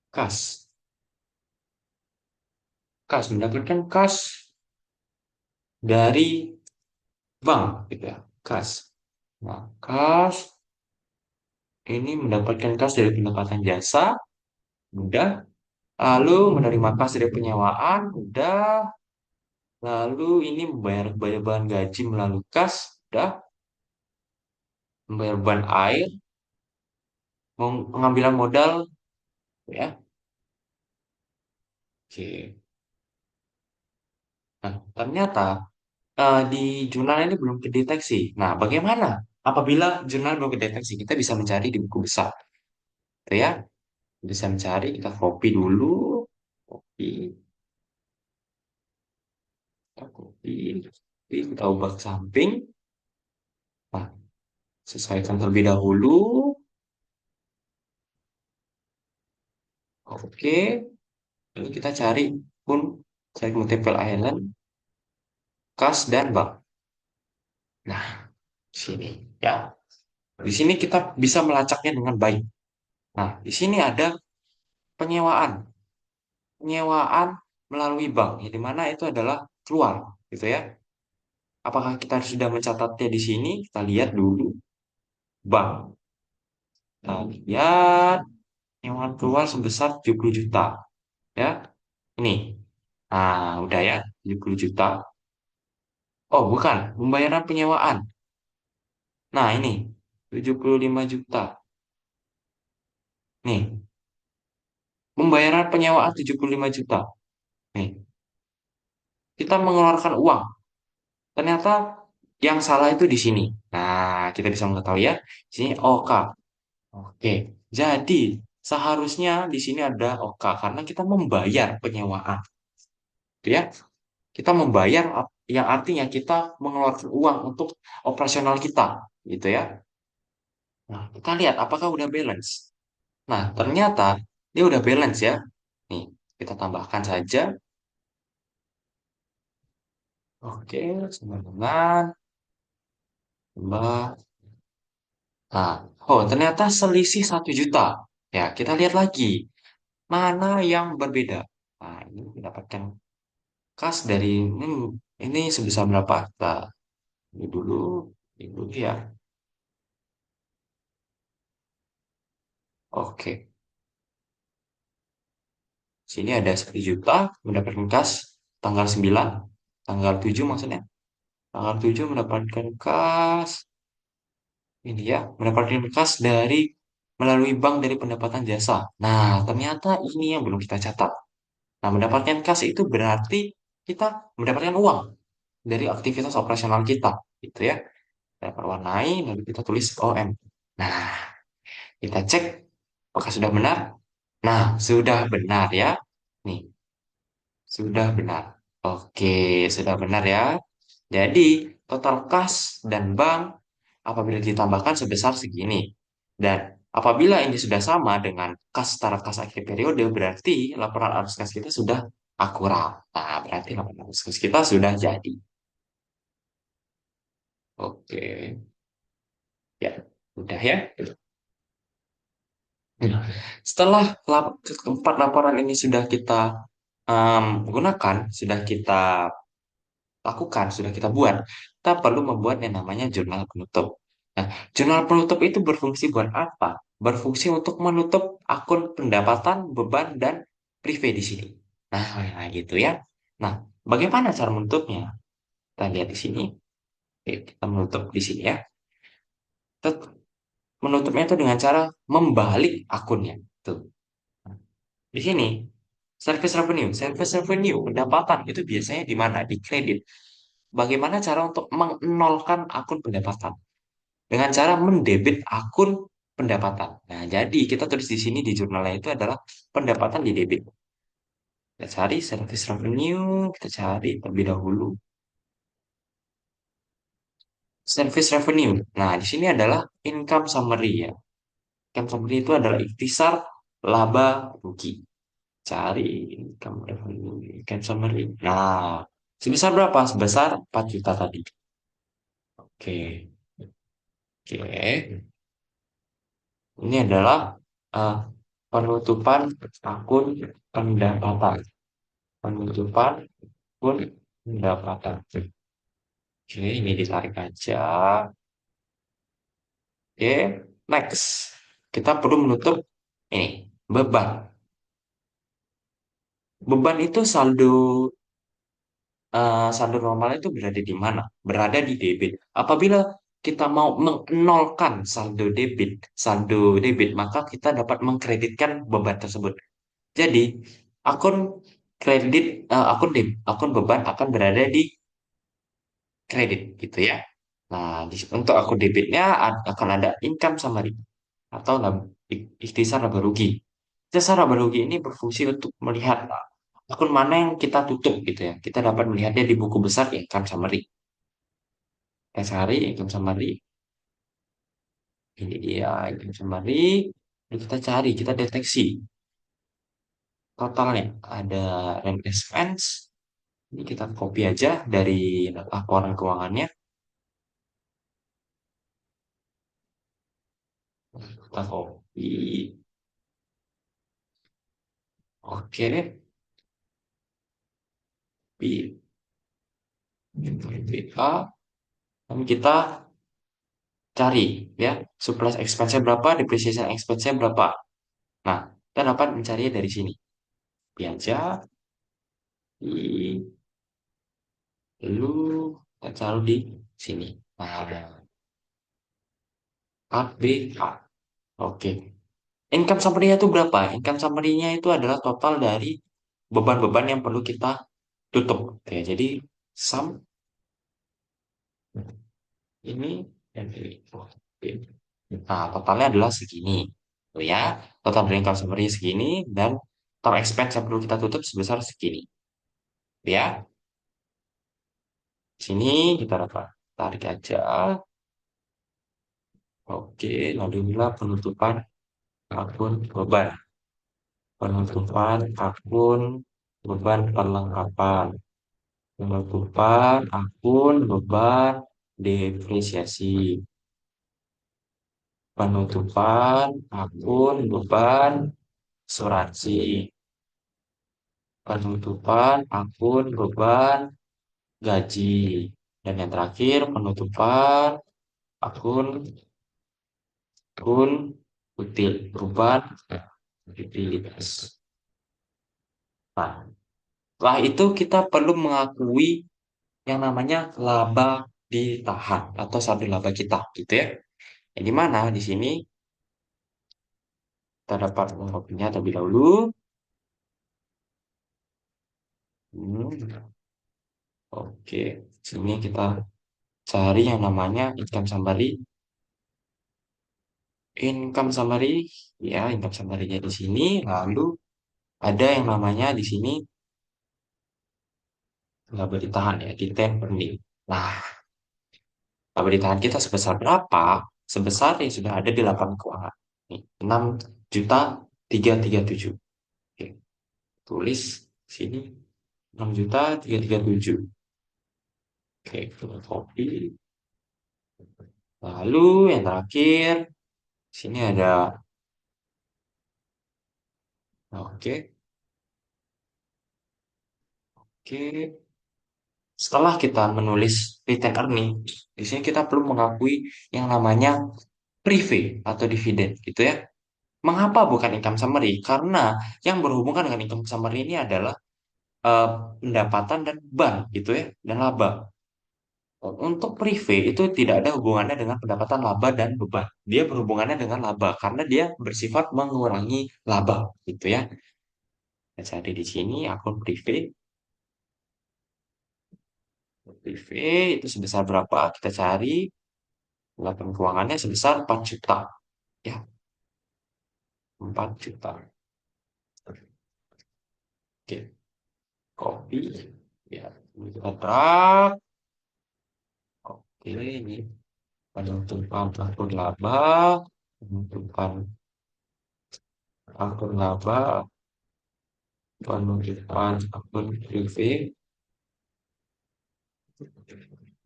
[SPEAKER 1] Kas. Kas. Mendapatkan kas dari bank. Gitu ya. Kas. Nah, kas. Ini mendapatkan kas dari pendapatan jasa. Udah. Lalu menerima kas dari penyewaan. Udah. Lalu ini membayar bahan gaji melalui kas. Udah. Membayar beban air. pengambilan modal ya. Oke. Nah, ternyata di jurnal ini belum kedeteksi. Nah, bagaimana apabila jurnal belum kedeteksi? Kita bisa mencari di buku besar, gitu ya. Bisa mencari, kita copy dulu, copy, kita copy, kita ubah ke samping. Nah, sesuaikan terlebih dahulu. Oke, lalu kita cari pun cari multiple island, kas dan bank. Nah, di sini ya. Di sini kita bisa melacaknya dengan baik. Nah, di sini ada penyewaan, penyewaan melalui bank, ya, di mana itu adalah keluar, gitu ya. Apakah kita sudah mencatatnya di sini? Kita lihat dulu bank. Kita lihat penyewaan keluar sebesar 70 juta, ya. Ini, nah udah ya, 70 juta. Oh, bukan, pembayaran penyewaan. Nah, ini 75 juta. Nih, pembayaran penyewaan 75 juta. Nih, kita mengeluarkan uang. Ternyata yang salah itu di sini. Nah, kita bisa mengetahui ya. Di sini OK. Oke. Jadi, seharusnya di sini ada OK karena kita membayar penyewaan. Gitu ya. Kita membayar yang artinya kita mengeluarkan uang untuk operasional kita, gitu ya. Nah, kita lihat apakah udah balance. Nah, ternyata dia udah balance ya. Nih, kita tambahkan saja. Oke, sama dengan tambah. Nah, oh ternyata selisih 1 juta. Ya, kita lihat lagi. Mana yang berbeda? Nah, ini mendapatkan kas dari ini sebesar berapa? Kita ini dulu, ini dulu ya. Oke, sini ada 1 juta mendapatkan kas tanggal 9, tanggal 7 maksudnya. Tanggal 7 mendapatkan kas ini ya, mendapatkan kas dari melalui bank dari pendapatan jasa. Nah, ternyata ini yang belum kita catat. Nah, mendapatkan kas itu berarti kita mendapatkan uang dari aktivitas operasional kita, gitu ya. Kita perwarnai, lalu kita tulis OM. Nah, kita cek apakah sudah benar. Nah, sudah benar ya. Nih, sudah benar. Oke, sudah benar ya. Jadi, total kas dan bank apabila ditambahkan sebesar segini. Dan apabila ini sudah sama dengan kas setara kas akhir periode, berarti laporan arus kas kita sudah akurat. Nah, berarti laporan arus kas kita sudah jadi. Oke, ya, udah ya. Nah, setelah keempat laporan ini sudah kita gunakan, sudah kita lakukan, sudah kita buat, kita perlu membuat yang namanya jurnal penutup. Nah, jurnal penutup itu berfungsi buat apa? Berfungsi untuk menutup akun pendapatan, beban, dan prive di sini. Nah, gitu ya. Nah, bagaimana cara menutupnya? Kita lihat di sini. Oke, kita menutup di sini ya. Kita menutupnya itu dengan cara membalik akunnya. Tuh. Di sini, service revenue, pendapatan itu biasanya di mana? Di kredit. Bagaimana cara untuk menolkan akun pendapatan? Dengan cara mendebit akun pendapatan. Nah, jadi kita tulis di sini di jurnalnya itu adalah pendapatan di debit. Kita cari service revenue, kita cari terlebih dahulu. Service revenue. Nah, di sini adalah income summary ya. Income summary itu adalah ikhtisar laba rugi. Cari income revenue, income summary. Nah, sebesar berapa? Sebesar 4 juta tadi. Oke. Oke. Ini adalah eh, penutupan akun pendapatan. Penutupan akun pendapatan. Oke, ini ditarik aja. Oke, next. Kita perlu menutup ini, beban. Beban itu saldo normal itu berada di mana? Berada di debit. Apabila kita mau menolkan saldo debit, maka kita dapat mengkreditkan beban tersebut. Jadi, akun kredit, akun beban akan berada di kredit, gitu ya. Nah, untuk akun debitnya akan ada income summary atau ikhtisar laba rugi. Ikhtisar laba rugi ini berfungsi untuk melihat akun mana yang kita tutup, gitu ya. Kita dapat melihatnya di buku besar income summary. Kita cari income summary. Ini dia income summary. Lalu kita cari, kita deteksi totalnya. Ada rent expense. Ini kita copy aja dari laporan keuangannya. Kita copy. Oke. Copy. A. Lalu kita cari ya. Surplus expense-nya berapa, depreciation expense-nya berapa. Nah, kita dapat mencarinya dari sini. Copy aja. Di, lalu kita taruh di sini. Nah, ABA. Oke. Income summary-nya itu berapa? Income summary-nya itu adalah total dari beban-beban yang perlu kita tutup. Oke, jadi sum ini dan ini. Oke. Nah, totalnya adalah segini. Tuh ya, total dari income summary segini dan total expense yang perlu kita tutup sebesar segini. Ya, sini kita dapat tarik aja. Oke, lalu inilah penutupan akun beban. Penutupan akun beban perlengkapan. Penutupan akun beban depresiasi. Penutupan akun beban asuransi. Penutupan akun beban gaji. Dan yang terakhir, penutupan akun akun beban utilitas. Nah, setelah itu kita perlu mengakui yang namanya laba ditahan atau saldo laba kita, gitu ya. Yang di mana di sini kita dapat mengopinya terlebih dahulu. Hmm, oke, sini kita cari yang namanya income summary. Income summary, ya, income summary-nya di sini. Lalu ada yang namanya di sini laba ditahan ya, retain earning. Nah, laba ditahan kita sebesar berapa? Sebesar yang sudah ada di laporan keuangan. Nih, 6.337. Oke, tulis sini 6.337. Oke, kita copy. Lalu yang terakhir, sini ada, oke, oke. Setelah kita menulis return earning, di sini kita perlu mengakui yang namanya prive atau dividen, gitu ya. Mengapa bukan income summary? Karena yang berhubungan dengan income summary ini adalah eh, pendapatan dan beban, gitu ya, dan laba. Untuk prive itu tidak ada hubungannya dengan pendapatan laba dan beban. Dia berhubungannya dengan laba karena dia bersifat mengurangi laba, gitu ya. Jadi di sini akun prive, prive itu sebesar berapa? Kita cari laporan keuangannya sebesar 4 juta. Ya, 4 juta. Oke, copy. Ya, ini kita drag. Oke, ini penutupan akun laba, penutupan akun laba, penutupan akun prive,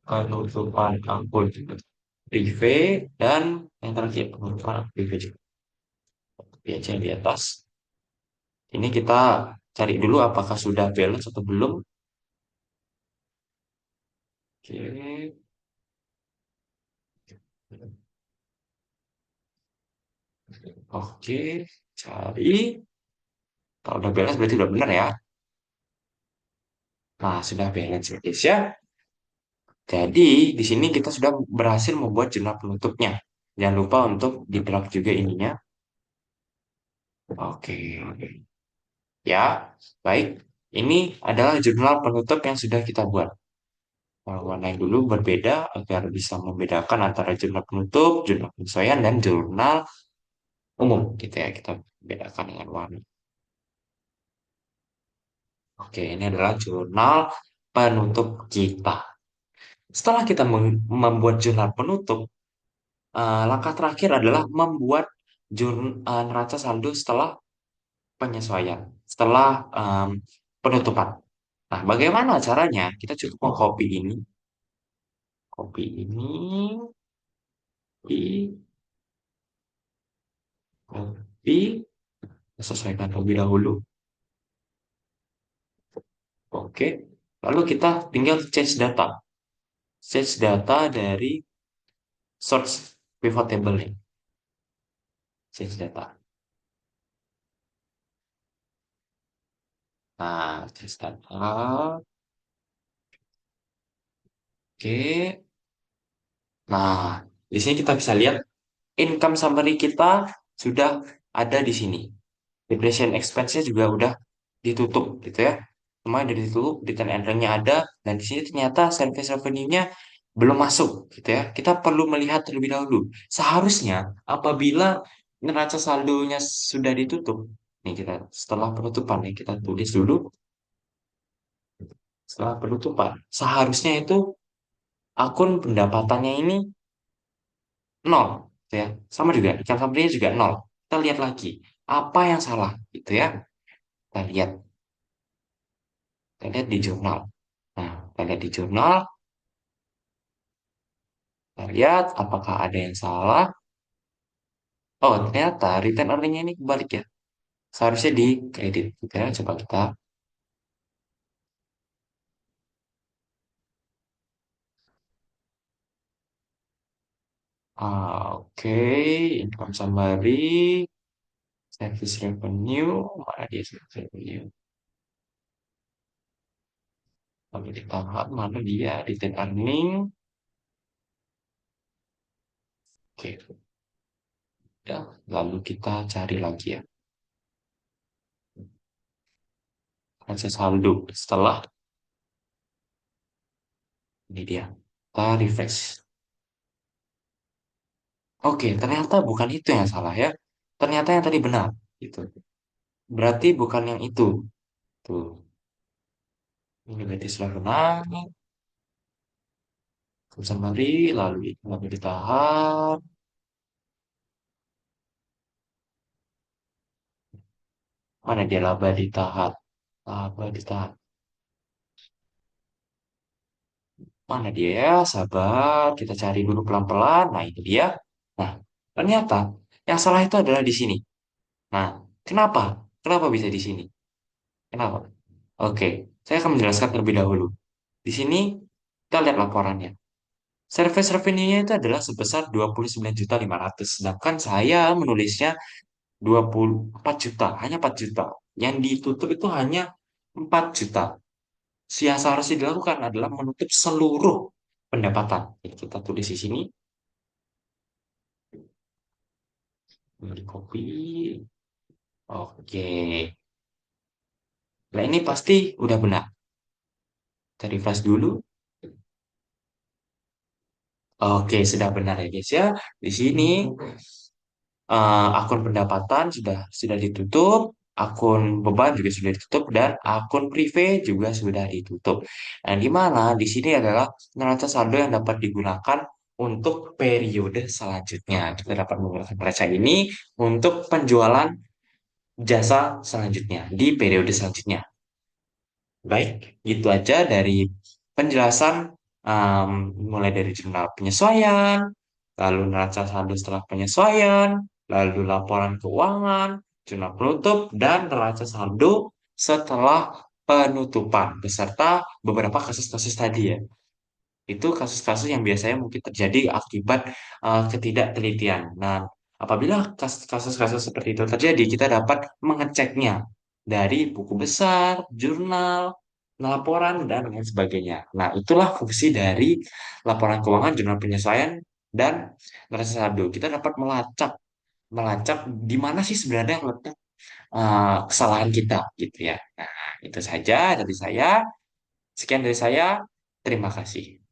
[SPEAKER 1] penutupan akun prive, dan yang terakhir penutupan akun prive juga. Biasa di atas. Ini kita cari dulu apakah sudah balance atau belum. Oke, oke, cari. Kalau udah balance berarti udah benar ya. Nah, sudah balance ya, guys ya. Jadi, di sini kita sudah berhasil membuat jurnal penutupnya. Jangan lupa untuk di-drag juga ininya. Oke. Ya, baik. Ini adalah jurnal penutup yang sudah kita buat. Warnain dulu berbeda agar bisa membedakan antara jurnal penutup, jurnal penyesuaian, dan jurnal umum. Gitu ya, kita bedakan dengan warna. Oke, ini adalah jurnal penutup kita. Setelah kita membuat jurnal penutup, langkah terakhir adalah membuat neraca saldo setelah penyesuaian, setelah penutupan. Nah, bagaimana caranya? Kita cukup mengcopy ini, copy ini, di copy, sesuaikan terlebih dahulu. Oke, lalu kita tinggal change data. Change data dari source pivot table ini. Change data. Nah, change data. Oke. Nah, di sini kita bisa lihat income summary kita sudah ada di sini. Depreciation expense-nya juga udah ditutup gitu ya. Semuanya udah ditutup, return and earn-nya ada, dan di sini ternyata service revenue-nya belum masuk gitu ya. Kita perlu melihat terlebih dahulu. Seharusnya apabila neraca saldonya sudah ditutup, nih kita setelah penutupan nih kita tulis dulu setelah penutupan. Seharusnya itu akun pendapatannya ini nol gitu ya. Sama juga, income summary-nya juga nol. Kita lihat lagi apa yang salah gitu ya. Kita lihat Kita lihat di jurnal. Nah, kita lihat di jurnal, kita lihat apakah ada yang salah. Oh, ternyata return earning-nya ini kebalik ya. Seharusnya di kredit. Kita coba kita. Oke, income summary, service revenue, mana dia service revenue? Lalu ditahan, mana dia return earning? Oke, ya. Lalu kita cari lagi ya. Proses saldo setelah ini dia. Kita refresh. Oke, ternyata bukan itu yang salah ya. Ternyata yang tadi benar. Gitu. Berarti bukan yang itu. Tuh, ini berarti sudah benar. Summary, lalu ditahan. Mana dia laba ditahan? Laba ditahan. Mana dia ya? Sabar, kita cari dulu pelan-pelan. Nah, itu dia. Nah, ternyata yang salah itu adalah di sini. Nah, kenapa? Kenapa bisa di sini? Kenapa? Oke, saya akan menjelaskan terlebih dahulu. Di sini kita lihat laporannya. Service revenue-nya itu adalah sebesar 29.500.000. Sedangkan saya menulisnya 24 juta, hanya 4 juta. Yang ditutup itu hanya 4 juta. Yang seharusnya dilakukan adalah menutup seluruh pendapatan. Jadi kita tulis di sini, di copy. Oke. Nah, ini pasti udah benar. Kita refresh dulu. Oke, sudah benar ya guys ya. Di sini akun pendapatan sudah ditutup, akun beban juga sudah ditutup, dan akun privé juga sudah ditutup. Nah, di mana di sini adalah neraca saldo yang dapat digunakan untuk periode selanjutnya. Kita dapat menggunakan neraca ini untuk penjualan jasa selanjutnya di periode selanjutnya. Baik, gitu aja dari penjelasan um, mulai dari jurnal penyesuaian, lalu neraca saldo setelah penyesuaian, lalu laporan keuangan, jurnal penutup, dan neraca saldo setelah penutupan, beserta beberapa kasus-kasus tadi ya. Itu kasus-kasus yang biasanya mungkin terjadi akibat ketidaktelitian. Nah, apabila kasus-kasus seperti itu terjadi, kita dapat mengeceknya dari buku besar, jurnal, laporan, dan lain sebagainya. Nah, itulah fungsi dari laporan keuangan, jurnal penyesuaian, dan neraca saldo. Kita dapat melacak, melacak di mana sih sebenarnya letak kesalahan kita, gitu ya. Nah, itu saja dari saya. Sekian dari saya. Terima kasih.